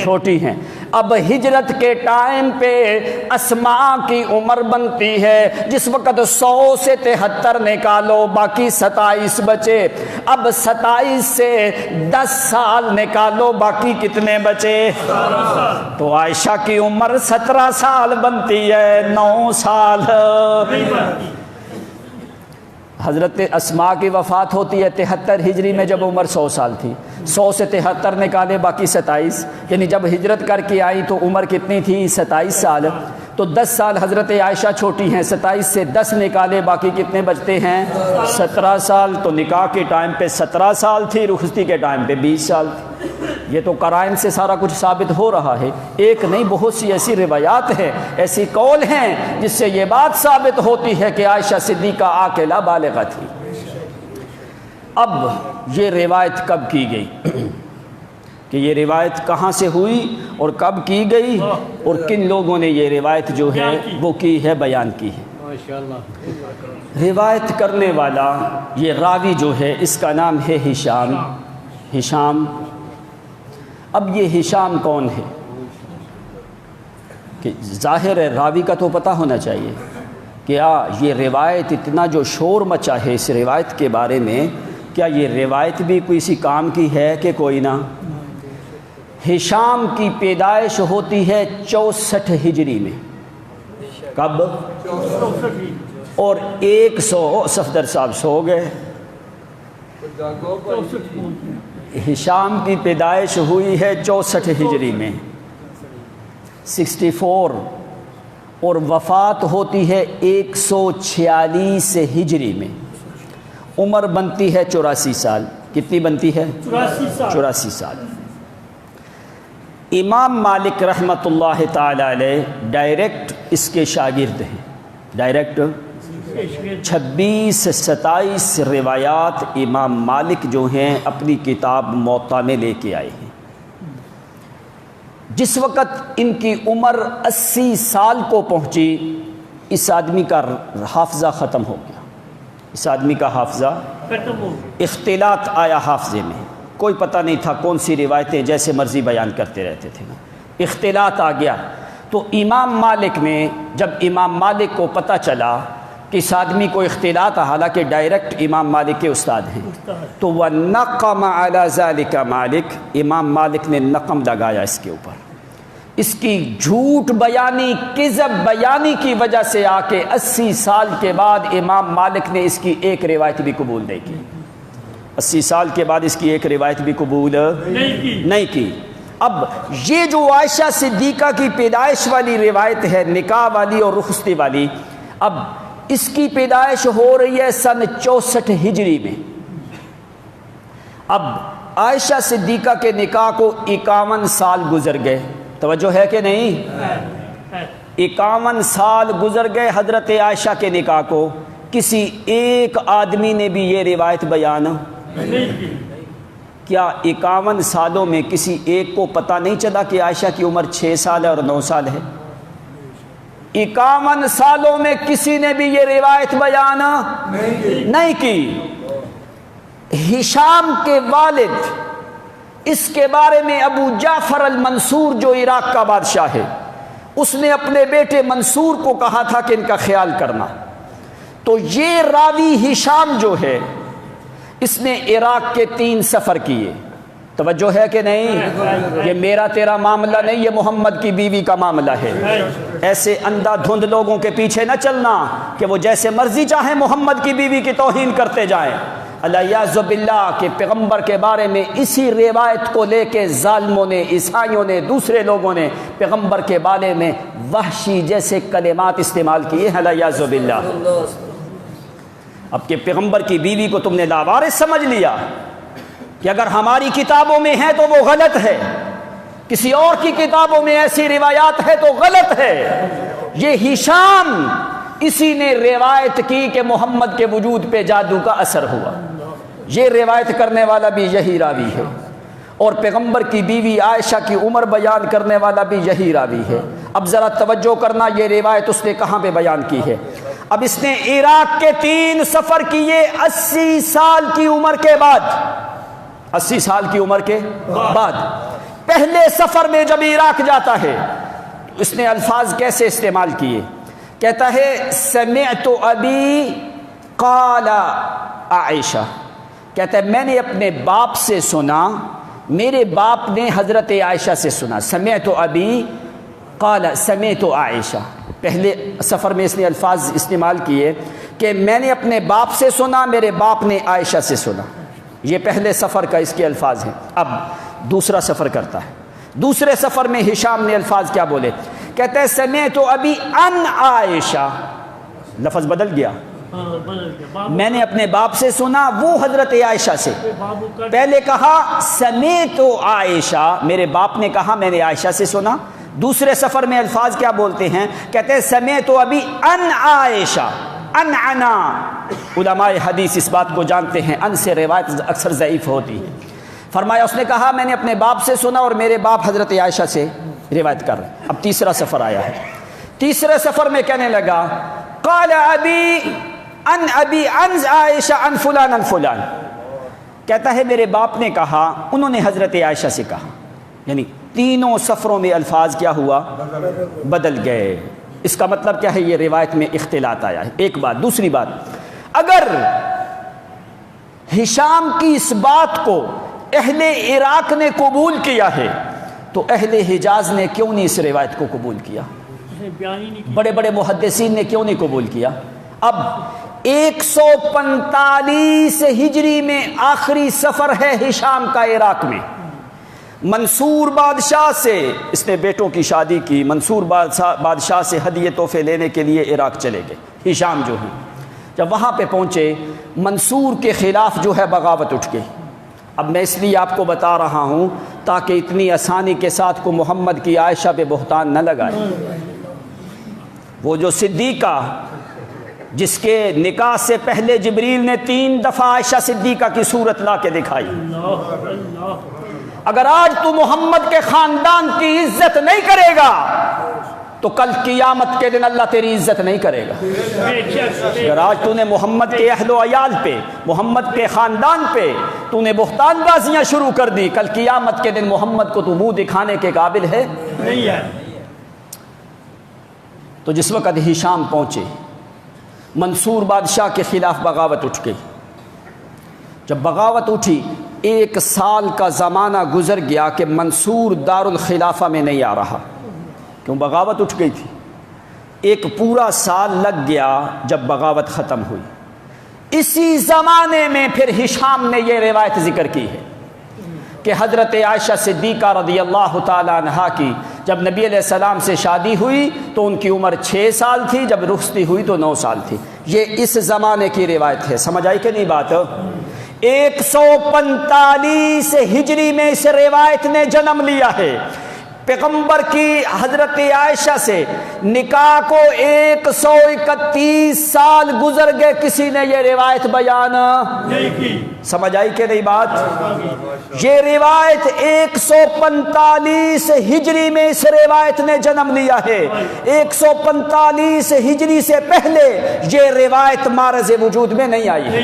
چھوٹی ہیں۔ اب ہجرت کے ٹائم پہ اسماء کی عمر بنتی ہے، جس وقت 100 سے 73 نکالو، باقی 27 بچے۔ اب 27 سے 10 سال نکالو، باقی کتنے بچے؟ 17 سال۔ تو عائشہ کی عمر 17 سال بنتی ہے، 9 سال حضرت اسماء کی وفات ہوتی ہے 73 ہجری میں جب عمر 100 سال تھی. 100 سے 73 نکالے باقی 27، یعنی جب ہجرت کر کے آئی تو عمر کتنی تھی؟ 27 سال. تو 10 سال حضرت عائشہ چھوٹی ہیں، 27 سے 10 نکالے باقی کتنے بچتے ہیں؟ 17 سال. تو نکاح کے ٹائم پہ 17 سال تھی، رخصتی کے ٹائم پہ 20 سال تھی. یہ تو قرائن سے سارا کچھ ثابت ہو رہا ہے. ایک نہیں، بہت سی ایسی روایات ہیں، ایسی قول ہیں جس سے یہ بات ثابت ہوتی ہے کہ عائشہ صدیقہ عاقلہ بالغہ تھی. اب یہ روایت کب کی گئی کہ یہ روایت کہاں سے ہوئی اور کب کی گئی اور کن لوگوں نے یہ روایت جو ہے وہ کی ہے، بیان کی ہے؟ روایت کرنے والا یہ راوی جو ہے اس کا نام ہے ہشام. اب یہ ہشام کون ہے؟ کہ ظاہر ہے راوی کا تو پتہ ہونا چاہیے کہ یہ روایت اتنا جو شور مچا ہے اس روایت کے بارے میں، کیا یہ روایت بھی کسی کام کی ہے کہ کوئی نہ؟ ہشام کی پیدائش ہوتی ہے 64 ہجری میں. کب؟ اور 100 صفدر صاحب سو گئے. ہشام کی پیدائش ہوئی ہے 64 ہجری میں 64، اور وفات ہوتی ہے 146 ہجری میں. عمر بنتی ہے 84 سال. کتنی بنتی ہے؟ 84 سال. امام مالک رحمۃ اللہ تعالی علیہ ڈائریکٹ اس کے شاگرد ہیں. ڈائریکٹ 26-27 روایات امام مالک جو ہیں اپنی کتاب موطا میں لے کے آئے ہیں. جس وقت ان کی عمر 80 سال کو پہنچی اس آدمی کا حافظہ ختم ہو گیا. اس آدمی کا حافظہ اختلاط آیا حافظے میں. کوئی پتہ نہیں تھا، کون سی روایتیں جیسے مرضی بیان کرتے رہتے تھے. اختلاط آ گیا. تو امام مالک نے، جب امام مالک کو پتہ چلا کہ اس آدمی کو اختلاط، حالانکہ ڈائریکٹ امام مالک کے استاد ہیں، تو وَنَقَمَ عَلَى ذَلِكَ مالک، امام مالک نے نقم لگایا اس کے اوپر. اس کی جھوٹ بیانی، کذب بیانی کی وجہ سے آ کے 80 سال کے بعد امام مالک نے اس کی ایک روایت بھی قبول نہیں کی. 80 سال کے بعد اس کی ایک روایت بھی قبول نہیں کی. اب یہ جو عائشہ صدیقہ کی پیدائش والی روایت ہے، نکاح والی اور رخصتی والی، اب اس کی پیدائش ہو رہی ہے سن 64 ہجری میں. اب عائشہ صدیقہ کے نکاح کو 51 سال گزر گئے. توجہ ہے کہ نہیں؟ 51 سال گزر گئے حضرت عائشہ کے نکاح کو. کسی ایک آدمی نے بھی یہ روایت بیان کیا 51 سالوں میں کسی ایک کو پتہ نہیں چلا کہ عائشہ کی عمر 6 سال ہے اور 9 سال ہے؟ 51 سالوں میں کسی نے بھی یہ روایت بیان نہیں کی. ہشام کے والد، اس کے بارے میں ابو جعفر المنصور جو عراق کا بادشاہ ہے، اس نے اپنے بیٹے منصور کو کہا تھا کہ ان کا خیال کرنا. تو یہ راوی ہشام جو ہے اس نے عراق کے 3 سفر کیے. توجہ ہے کہ نہیں؟ یہ میرا تیرا معاملہ نہیں، یہ محمد کی بیوی کا معاملہ ہے. ایسے اندھا دھند لوگوں کے پیچھے نہ چلنا کہ وہ جیسے مرضی چاہیں محمد کی بیوی کی توہین کرتے جائیں. الیاذ باللہ کہ پیغمبر کے بارے میں اسی روایت کو لے کے ظالموں نے، عیسائیوں نے، دوسرے لوگوں نے پیغمبر کے بارے میں وحشی جیسے کلمات استعمال کیے ہیں. الیاذ باللہ. اب کہ پیغمبر کی بیوی کو تم نے لاوارث سمجھ لیا کہ اگر ہماری کتابوں میں ہے تو وہ غلط ہے، کسی اور کی کتابوں میں ایسی روایات ہے تو غلط ہے. یہ ہشام اسی نے روایت کی کہ محمد کے وجود پہ جادو کا اثر ہوا. یہ روایت کرنے والا بھی یہی راوی ہے، اور پیغمبر کی بیوی عائشہ کی عمر بیان کرنے والا بھی یہی راوی ہے. اب ذرا توجہ کرنا، یہ روایت اس نے کہاں پہ بیان کی ہے. اب اس نے عراق کے 3 سفر کیے 80 سال کی عمر کے بعد. 80 سال کی عمر کے بعد پہلے سفر میں جب عراق جاتا ہے اس نے الفاظ کیسے استعمال کیے؟ کہتا ہے سمعت ابی قال عائشہ، کہتا ہے میں نے اپنے باپ سے سنا، میرے باپ نے حضرت عائشہ سے سنا. سمعت ابی قال سمعت عائشہ. پہلے سفر میں اس نے الفاظ استعمال کیے کہ میں نے اپنے باپ سے سنا، میرے باپ نے عائشہ سے سنا۔ یہ پہلے سفر کا اس کے الفاظ ہیں۔ اب دوسرا سفر کرتا ہے۔ دوسرے سفر میں ہشام نے الفاظ کیا بولے؟ کہتے ہیں سمعت ابی ان عائشہ، لفظ بدل گیا، میں نے اپنے باپ سے سنا، وہ حضرت عائشہ سے۔ پہلے کہا سمعت عائشہ، میرے باپ نے کہا میں نے عائشہ سے سنا۔ دوسرے سفر میں الفاظ کیا بولتے ہیں؟ کہتے ہیں سمعت ابی ان عائشہ، ان عنا، علماء حدیث اس بات کو جانتے ہیں، ان سے روایت اکثر ضعیف ہوتی ہے۔ فرمایا اس نے کہا میں نے اپنے باپ سے سنا اور میرے باپ حضرت عائشہ سے روایت کر رہے ہیں۔ اب تیسرا سفر آیا ہے۔ تیسرے سفر میں کہنے لگا قال ابی ان عائشہ ان فلان ان فلان، کہتا ہے میرے باپ نے کہا، انہوں نے حضرت عائشہ سے کہا، یعنی تینوں سفروں میں الفاظ کیا ہوا؟ بدل گئے۔ اس کا مطلب کیا ہے؟ یہ روایت میں اختلاط آیا ہے، ایک بات۔ دوسری بات، اگر ہشام کی اس بات کو اہل عراق نے قبول کیا ہے تو اہل حجاز نے کیوں نہیں اس روایت کو قبول کیا؟ بڑے بڑے محدثین نے کیوں نہیں قبول کیا؟ اب 145 ہجری میں آخری سفر ہے ہشام کا عراق میں۔ منصور بادشاہ سے اس نے بیٹوں کی شادی کی، منصور بادشاہ سے ہدیے تحفے لینے کے لیے عراق چلے گئے ہشام جو ہیں۔ جب وہاں پہ پہنچے منصور کے خلاف جو ہے بغاوت اٹھ گئی۔ اب میں اس لیے آپ کو بتا رہا ہوں تاکہ اتنی آسانی کے ساتھ کو محمد کی عائشہ پہ بہتان نہ لگائے۔ وہ جو صدیقہ جس کے نکاح سے پہلے جبریل نے 3 دفعہ عائشہ صدیقہ کی صورت لا کے دکھائی، اگر آج تو محمد کے خاندان کی عزت نہیں کرے گا تو کل قیامت کے دن اللہ تیری عزت نہیں کرے گا۔ اگر آج تو نے محمد کے اہل و عیال پہ، محمد کے خاندان پہ تو نے بہتان بازیاں شروع کر دی، کل قیامت کے دن محمد کو تو منہ دکھانے کے قابل ہے نہیں ہے۔ تو جس وقت ہشام پہنچے، منصور بادشاہ کے خلاف بغاوت اٹھ گئی۔ جب بغاوت اٹھی 1 سال کا زمانہ گزر گیا کہ منصور دارالخلافہ میں نہیں آ رہا، کیوں؟ بغاوت اٹھ گئی تھی۔ 1 پورا سال لگ گیا جب بغاوت ختم ہوئی۔ اسی زمانے میں پھر ہشام نے یہ روایت ذکر کی ہے کہ حضرت عائشہ صدیقہ رضی اللہ تعالیٰ عنہا کی جب نبی علیہ السلام سے شادی ہوئی تو ان کی عمر 6 سال تھی، جب رخصتی ہوئی تو 9 سال تھی۔ یہ اس زمانے کی روایت ہے، سمجھ آئی کہ نہیں بات؟ 145 ہجری میں اس روایت نے جنم لیا ہے۔ پیغمبر کی حضرت عائشہ سے نکاح کو 131 سال گزر گئے، کسی نے یہ روایت بیان نہیں کی۔ سمجھ آئی کہ نہیں بات؟ یہ روایت 145 ہجری میں اس روایت نے جنم لیا ہے۔ 145 ہجری سے پہلے یہ روایت معرض وجود میں نہیں آئی ہے۔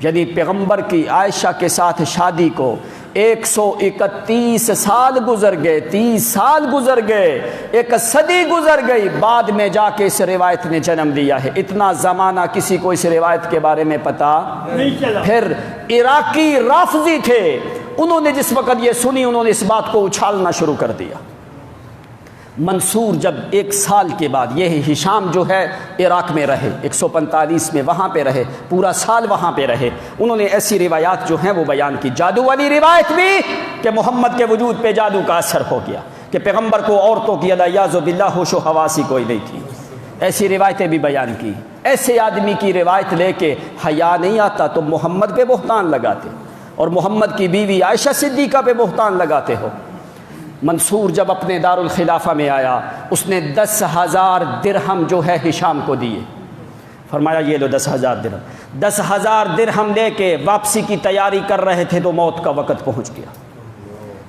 یعنی پیغمبر کی عائشہ کے ساتھ شادی کو 131 سال گزر گئے، 30 سال گزر گئے، 1 صدی گزر گئی، بعد میں جا کے اس روایت نے جنم لیا ہے۔ اتنا زمانہ کسی کو اس روایت کے بارے میں پتا نہیں چلا۔ پھر عراقی رافضی تھے، انہوں نے جس وقت یہ سنی انہوں نے اس بات کو اچھالنا شروع کر دیا۔ منصور جب 1 سال کے بعد، یہ ہشام جو ہے عراق میں رہے، 145 میں وہاں پہ رہے، پورا سال وہاں پہ رہے، انہوں نے ایسی روایات جو ہیں وہ بیان کی۔ جادو والی روایت بھی کہ محمد کے وجود پہ جادو کا اثر ہو گیا، کہ پیغمبر کو عورتوں کی الیاذ باللہ ہوش و حواسی کوئی نہیں تھی، ایسی روایتیں بھی بیان کی۔ ایسے آدمی کی روایت لے کے حیا نہیں آتا تو محمد پہ بہتان لگاتے، اور محمد کی بیوی عائشہ صدیقہ پہ بہتان لگاتے ہو۔ منصور جب اپنے دارالخلافہ میں آیا، اس نے 10,000 درہم جو ہے ہشام کو دیے، فرمایا یہ لو 10,000 درہم۔ 10,000 درہم لے کے واپسی کی تیاری کر رہے تھے تو موت کا وقت پہنچ گیا،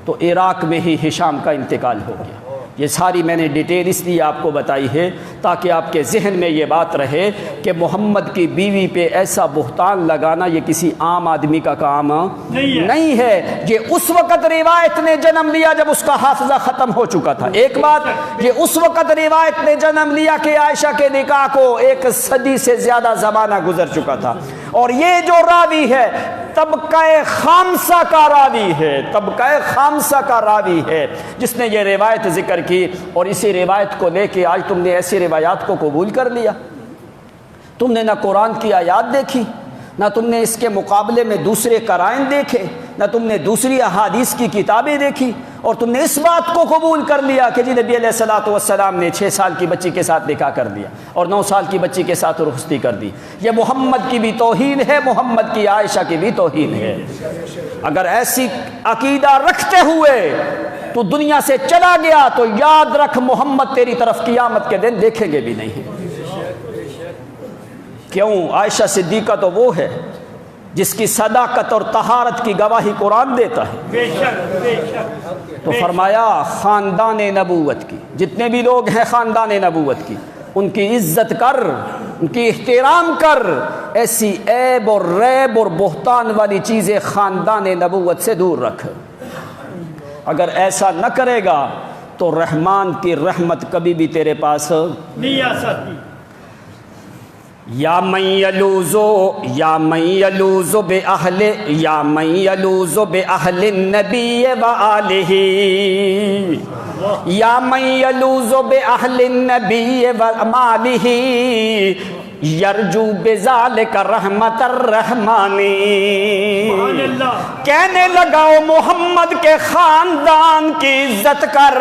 تو عراق میں ہی ہشام کا انتقال ہو گیا۔ یہ ساری میں نے ڈیٹیل اس لیے آپ کو بتائی ہے تاکہ آپ کے ذہن میں یہ بات رہے کہ محمد کی بیوی پہ ایسا بہتان لگانا یہ کسی عام آدمی کا کام نہیں ہے۔ یہ اس وقت روایت نے جنم لیا جب اس کا حافظہ ختم ہو چکا تھا۔ ایک بات، یہ اس وقت روایت نے جنم لیا کہ عائشہ کے نکاح کو 1 صدی سے زیادہ زمانہ گزر چکا تھا، اور یہ جو راوی ہے طبقہ خامسہ کا راوی ہے، طبقہ خامسہ کا راوی ہے جس نے یہ روایت ذکر کی، اور اسی روایت کو لے کے آج تم نے ایسی روایات کو قبول کر لیا۔ تم نے نہ قرآن کی آیات دیکھی، نہ تم نے اس کے مقابلے میں دوسرے قرائن دیکھے، نہ تم نے دوسری احادیث کی کتابیں دیکھی، اور تم نے اس بات کو قبول کر لیا کہ جی نبی علیہ الصلوۃ والسلام نے 6 سال کی بچی کے ساتھ نکاح کر دیا اور 9 سال کی بچی کے ساتھ رخصتی کر دی۔ یہ محمد کی بھی توہین ہے، محمد کی عائشہ کی بھی توہین ہے۔ اگر ایسی عقیدہ رکھتے ہوئے تو دنیا سے چلا گیا تو یاد رکھ محمد تیری طرف قیامت کے دن دیکھیں گے بھی نہیں۔ کیوں؟ عائشہ صدیقہ تو وہ ہے جس کی صداقت اور طہارت کی گواہی قرآن دیتا ہے۔ بے شک بے شک۔ تو فرمایا خاندان نبوت کی جتنے بھی لوگ ہیں، خاندان نبوت کی، ان کی عزت کر، ان کی احترام کر، ایسی عیب اور ریب اور بہتان والی چیزیں خاندان نبوت سے دور رکھ۔ اگر ایسا نہ کرے گا تو رحمان کی رحمت کبھی بھی تیرے پاس نہیں آ سکتی۔ یا من یلوذ باہل النبی وآلہ، یا من یلوذ باہل النبی ومالہ، یرجو بذالک رحمت الرحمن۔ کہنے لگاؤ محمد کے خاندان کی عزت کر۔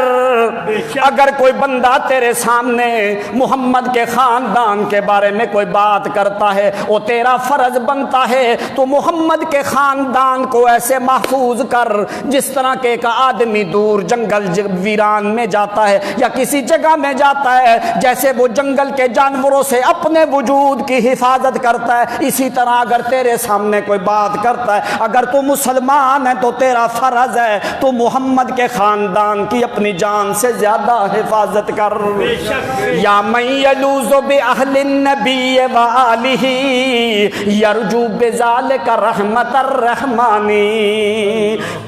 اگر کوئی بندہ تیرے سامنے محمد کے خاندان کے بارے میں کوئی بات کرتا ہے، وہ تیرا فرض بنتا ہے تو محمد کے خاندان کو ایسے محفوظ کر جس طرح کہ ایک آدمی دور جنگل ویران میں جاتا ہے یا کسی جگہ میں جاتا ہے، جیسے وہ جنگل کے جانوروں سے اپنے وجود کی حفاظت کرتا ہے، اسی طرح اگر تیرے سامنے کوئی بات کرتا ہے، اگر تو مسلمان ہے تو تیرا فرض ہے تو محمد کے خاندان کی اپنی جان سے زیادہ حفاظت کر۔ یا من یلوذ باہل النبی وآلہ، یرجو بذالک رحمت الرحمن۔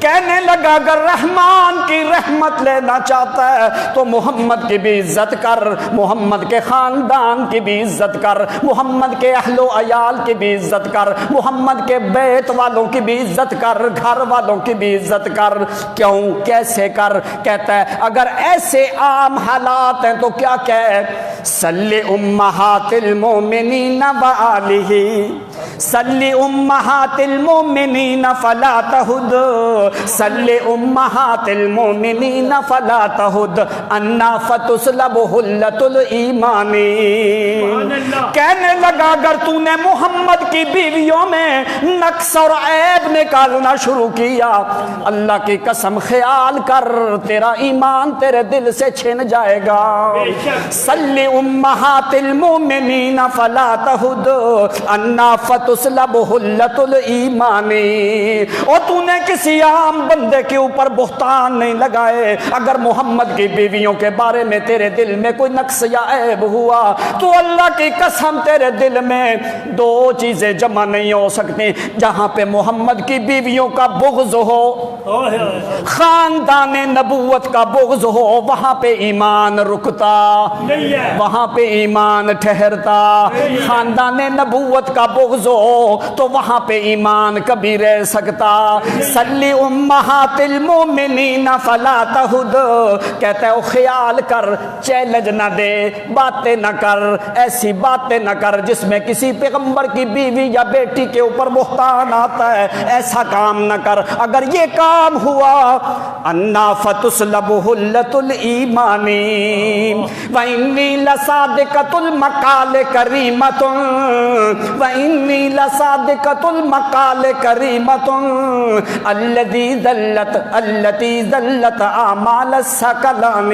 کہنے لگا اگر رحمان کی رحمت لینا چاہتا ہے تو محمد کی بھی عزت کر، محمد کے خاندان کی بھی عزت کر، محمد کے اہل و عیال کی بھی عزت کر، محمد کے بیت والوں کی بھی عزت کر، گھر والوں کی بھی عزت کر۔ کیوں؟ کیسے کر؟ کہتا ہے اگر ایسے عام حالات ہیں تو کیا کہے؟ صلی امہات المومنین وآلہ، صلی امہات المومنین فلا تہد، صلی امہات المومنین فلا تہد، انا فتسلب حلت الایمان۔ کہنے لگا اگر تو نے محمد کی بیویوں میں نقص اور عیب نکالنا شروع کیا، اللہ کی قسم خیال کر تیرا ایمان تیرے دل سے چھن جائے گا۔ صلی امہات المومنین فلا تہد، انا فتسلب حلت الایمان۔ اور تو نے کسی عام بندے کے اوپر بہتان نہیں لگائے، اگر محمد کی بیویوں کے بارے میں تیرے دل میں کوئی نقص یا عیب ہوا تو اللہ کی قسم تیرے دل میں 2 چیزیں جمع نہیں ہو سکتی۔ جہاں پہ محمد کی بیویوں کا بغض ہو، خاندان نبوت کا بغض ہو، وہاں پہ ایمان رکتا، وہاں پہ ایمان ٹھہرتا۔ خاندان نبوت کا بغض ہو تو وہاں پہ ایمان کبھی رہ سکتا۔ صلی امہات المومنین فلا تہد، کہتا ہے خیال کر، چیلنج نہ دے، باتیں نہ کر، ایسی باتیں نہ کر جس میں کسی پیغمبر کی بیوی یا بیٹی کے اوپر بہتان آتا ہے، ایسا کام نہ کر۔ اگر یہ کام ہوا انا فتسلب حلت الایمان، وانی لصادقۃ المقال کریمۃ، وانی لصادقۃ المقال کریمۃ، التی ذلت اعمال الثقلان۔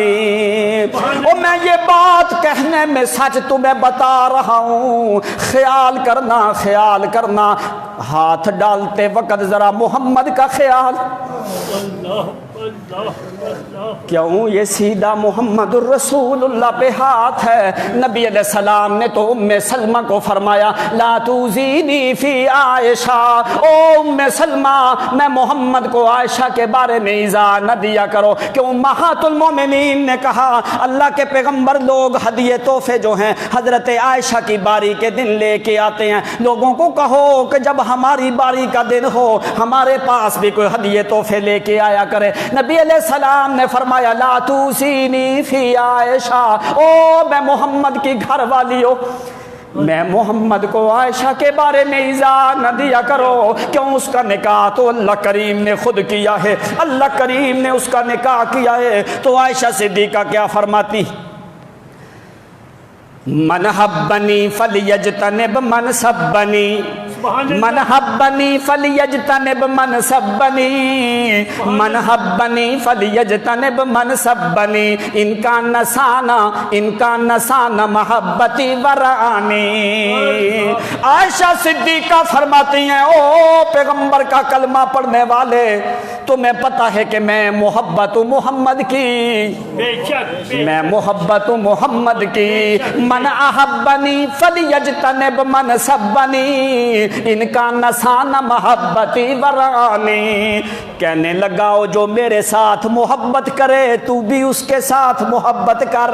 اور میں یہ بات کہنے میں سچ تمہیں بتا رہا ہوں، خیال کرنا، خیال کرنا، ہاتھ ڈالتے وقت ذرا محمد کا خیال۔ کیوں؟ یہ سیدھا محمد الرسول اللہ پہ ہاتھ ہے۔ نبی علیہ السلام نے تو ام سلمہ کو فرمایا لا توزینی فی عائشہ، او ام سلمہ میں محمد کو عائشہ کے بارے میں ایذا نہ دیا کرو۔ کہ امہات المومنین نے کہا اللہ کے پیغمبر لوگ ہدیے تحفے جو ہیں حضرت عائشہ کی باری کے دن لے کے آتے ہیں، لوگوں کو کہو کہ جب ہماری باری کا دن ہو ہمارے پاس بھی کوئی ہدیے تحفے لے کے آیا کرے۔ نبی علیہ السلام نے فرمایا لا توسینی فی عائشہ، او میں محمد کی گھر والی ہو، میں محمد کو عائشہ کے بارے میں ایذا نہ دیا کرو، کیوں؟ اس کا نکاح تو اللہ کریم نے خود کیا ہے، اللہ کریم نے اس کا نکاح کیا ہے۔ تو عائشہ صدیقہ کیا فرماتی؟ من حبنی فلیجتنب من سبنی، من حبنی فلیجتنب من سبنی، من حبنی فلیجتنب من سبنی، ان کا نسانا محبتی ورانی۔ عائشہ صدیقہ فرماتی ہیں، او پیغمبر کا کلمہ پڑھنے والے، تمہیں پتہ ہے کہ میں محبت محمد کی، بے شک میں محبت محمد کی، من احبنی فلیجتنب من سبنی، ان کا نسانا محبتی ورانی۔ کہنے لگا جو میرے ساتھ محبت کرے تو بھی اس کے ساتھ محبت کر،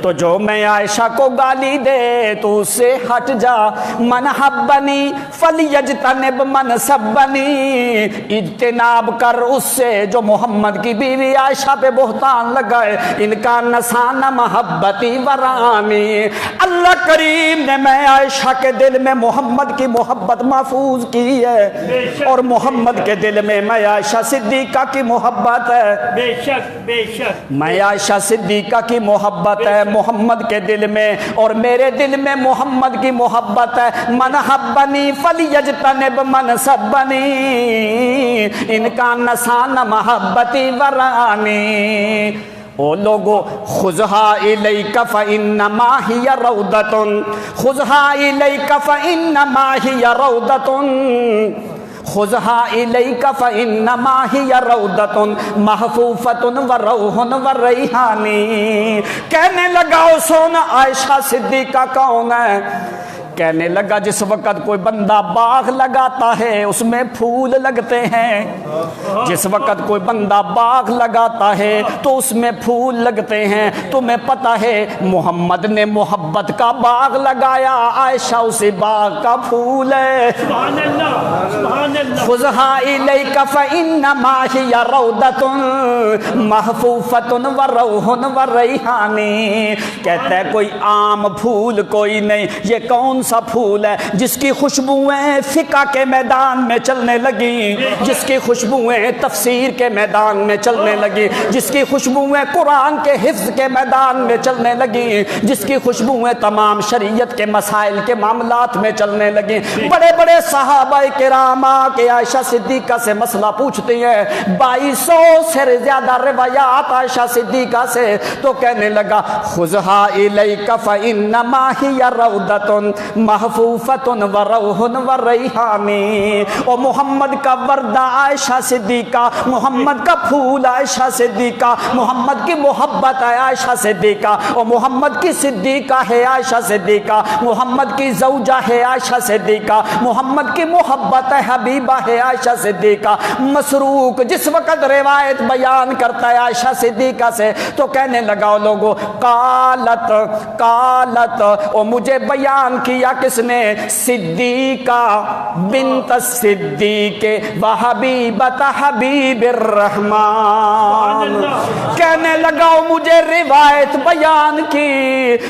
تو جو میں عائشہ کو گالی دے تو اس سے ہٹ جا۔ من حبنی فلیجتنب من سبنی، اجتناب کر اس سے جو محمد کی بیوی عائشہ پہ بہتان لگائے، ان کا نسانا محبتی ورانی۔ اللہ کریم نے میں عائشہ کے دل میں محمد کی محبت محفوظ کی ہے، اور محمد کے دل میں عائشہ صدیقہ کی محبت ہے، بے شک بے شک، میں عائشہ صدیقہ کی محبت ہے محمد کے دل میں، اور میرے دل میں محمد کی محبت ہے۔ من حبنی فلیجتنب من سبنی، ان کا نسانا محبتی ورانی۔ او لوگو خذہا الیک فانما ہی روضۃ، خذہا الیک فانما ہی روضۃ، خذہا الیک فانما ہی روضۃ محفوفۃ وروح وریحانی۔ کہنے لگا سونا عائشہ صدیقہ کون ہے؟ کہنے لگا جس وقت کوئی بندہ باغ لگاتا ہے اس میں پھول لگتے ہیں، جس وقت کوئی بندہ باغ لگاتا ہے تو اس میں پھول لگتے ہیں۔ تمہیں پتہ ہے محمد نے محبت کا باغ لگایا، عائشہ اسی باغ کا پھول ہے۔ سبحان اللہ سبحان اللہ۔ خذہا الیک فانما ہی روضۃ محفوفۃ وروح وریحانی۔ کہتا ہے کوئی عام پھول کوئی نہیں، یہ کون سا پھول ہے جس کی خوشبوئیں فقہ کے میدان میں چلنے لگی، جس کی خوشبوئیں تفسیر کے میدان میں چلنے لگی، جس کی خوشبوئیں قرآن کے حفظ کے میدان میں چلنے لگی، جس کی خوشبوئیں تمام شریعت کے مسائل کے معاملات میں چلنے لگی۔ بڑے بڑے صحابہ کرام کے عائشہ صدیقہ سے مسئلہ پوچھتے ہیں، 2200 سے زیادہ روایات عائشہ صدیقہ سے، تو کہنے لگا خذہا الیک فانما ہی روضۃ محفوفۃ وروح وریحانی۔ اور محمد کا وردہ عائشہ صدیقہ، محمد کا پھول عائشہ صدیقہ، محمد کی محبت ہے عائشہ صدیقہ، اور محمد کی صدیقہ ہے عائشہ صدیقہ، محمد کی زوجہ ہے عائشہ صدیقہ، محمد کی محبت ہے حبیبہ ہے عائشہ صدیقہ۔ مسروق جس وقت روایت بیان کرتا ہے عائشہ صدیقہ سے تو کہنے لگا لوگوں قالت قالت، اور مجھے بیان کیا کس نے؟ صدیقہ بنت الصدیق وحبیبت حبیب الرحمن۔ کہنے لگا مجھے روایت بیان کی،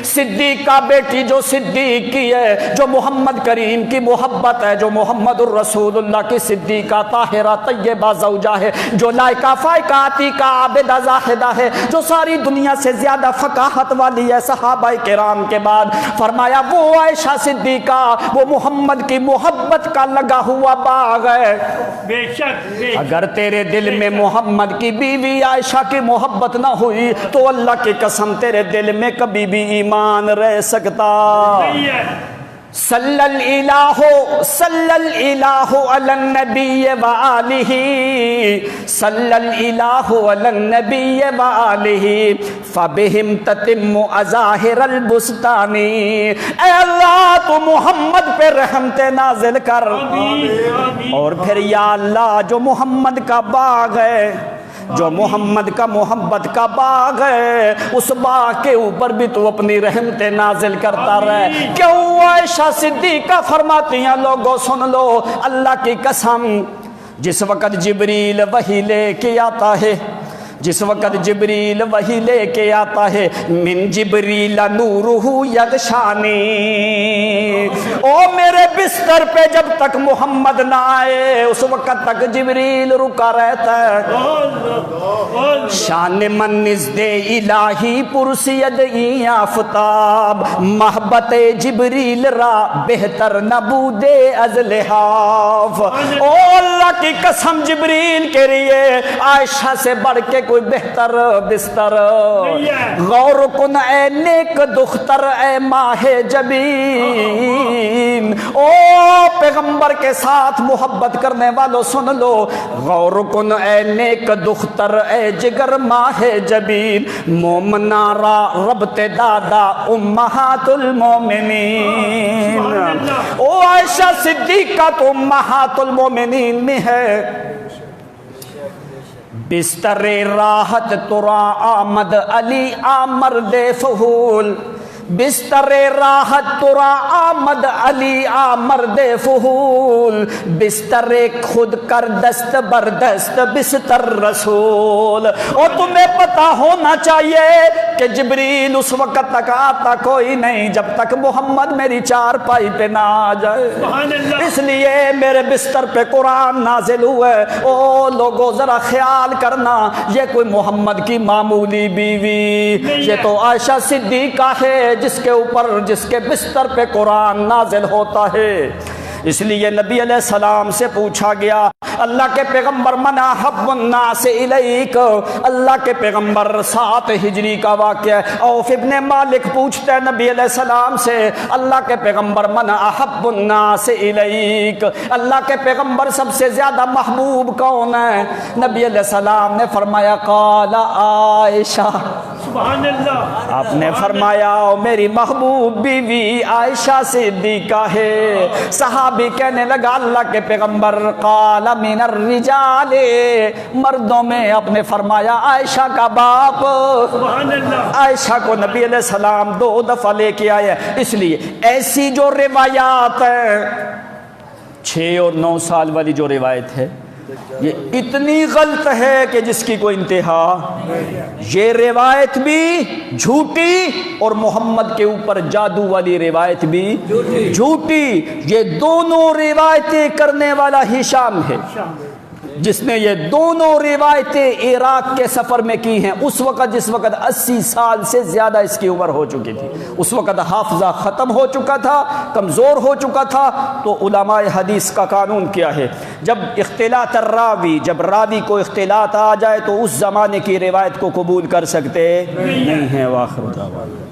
صدیقہ بیٹی جو صدیق کی ہے، جو محمد کریم کی محبت ہے، جو محمد الرسول اللہ کی صدیقہ طاہرہ طیبہ زوجہ ہے، جو لائقہ فائقہ عتیقہ عابدہ زاہدہ ہے، جو ساری دنیا سے زیادہ فقاہت والی ہے صحابہ کرام کے بعد۔ فرمایا وہ عائشہ صدیقہ وہ محمد کی محبت کا لگا ہوا باغ ہے۔ بے شک اگر تیرے دل میں محمد کی بیوی عائشہ کی محبت نہ ہوئی تو اللہ کی قسم تیرے دل میں کبھی بھی ایمان رہ سکتا۔ صلی اللہ علی النبی وآلہ، صلی اللہ علی النبی وآلہ، فبہم تتم ازاہر البستان۔ اے اللہ تو محمد پہ رحمت نازل کر، اور پھر یا اللہ جو محمد کا باغ ہے، جو محمد کا محبت کا باغ ہے، اس باغ کے اوپر بھی تو اپنی رحمت نازل کرتا رہے۔ کیوں عائشہ صدیقہ فرماتی ہیں لوگوں سن لو اللہ کی قسم، جس وقت جبریل وحی لے کے آتا ہے، جس وقت جبریل وہی لے کے آتا ہے من جبریل نورہ یغشانی، او میرے بستر پہ جب تک محمد نہ آئے اس وقت تک جبریل رکا رہتا ہے۔ شان من نزد الہی پرسید ای آفتاب، محبت جبریل را بہتر نبود از لحاف۔ او اللہ کی قسم جبریل کے لیے عائشہ سے بڑھ کے کوئی بہتر بستر۔ غور کن اے نیک دختر اے ماہ جبین، او پیغمبر کے ساتھ محبت کرنے والوں سن لو، غور کن اے نیک دختر اے جگر ماہ جبین، مومنہ را ربط دادا امہات المومنین۔ او عائشہ صدیقہ تو امہات المومنین میں ہے۔ بستر راحت ترا آمد علی آمرد فحول، بستر راحت ترا آمد علی آمرد فحول، بستر خود کر دست بردست بستر رسول۔ اور تمہیں پتا ہونا چاہیے کہ جبریل اس وقت تک آتا کوئی نہیں جب تک محمد میری چارپائی پہ نہ آ جائے۔ اس لیے میرے بستر پہ قرآن نازل ہوئے۔ او لوگوں ذرا خیال کرنا، یہ کوئی محمد کی معمولی بیوی، یہ تو عائشہ صدیقہ ہے جس کے اوپر جس کے بستر پہ قرآن نازل ہوتا ہے۔ اس لیے نبی علیہ السلام سے پوچھا گیا، اللہ کے پیغمبر من احب الناس الیک، اللہ کے پیغمبر 7 ہجری کا واقعہ ہے۔ عوف ابن مالک پوچھتے ہیں نبی علیہ السلام سے، اللہ کے پیغمبر من احب الناس الیک، اللہ کے پیغمبر سب سے زیادہ محبوب کون ہے؟ نبی علیہ السلام نے فرمایا قال عائشہ، سبحان اللہ، آپ نے فرمایا میری محبوب بیوی عائشہ صدیقہ ہے۔ صحابی کہنے لگا اللہ کے پیغمبر قال من الرجال، مردوں میں آپ نے فرمایا عائشہ کا باپ۔ سبحان اللہ، عائشہ کو نبی علیہ السلام 2 دفعہ لے کے آئے۔ اس لیے ایسی جو روایات ہیں 6 اور 9 سال والی جو روایت ہے یہ اتنی غلط ہے کہ جس کی کوئی انتہا۔ یہ روایت بھی جھوٹی اور محمد کے اوپر جادو والی روایت بھی جھوٹی۔ یہ دونوں روایتیں کرنے والا ہشام ہے جس نے یہ دونوں روایتیں عراق کے سفر میں کی ہیں، اس وقت جس وقت 80 سال سے زیادہ اس کی عمر ہو چکی تھی، اس وقت حافظہ ختم ہو چکا تھا، کمزور ہو چکا تھا۔ تو علماء حدیث کا قانون کیا ہے، جب اختلاط الراوی، جب راوی کو اختلاط آ جائے تو اس زمانے کی روایت کو قبول کر سکتے نہیں ہیں۔ وآخر دعوانا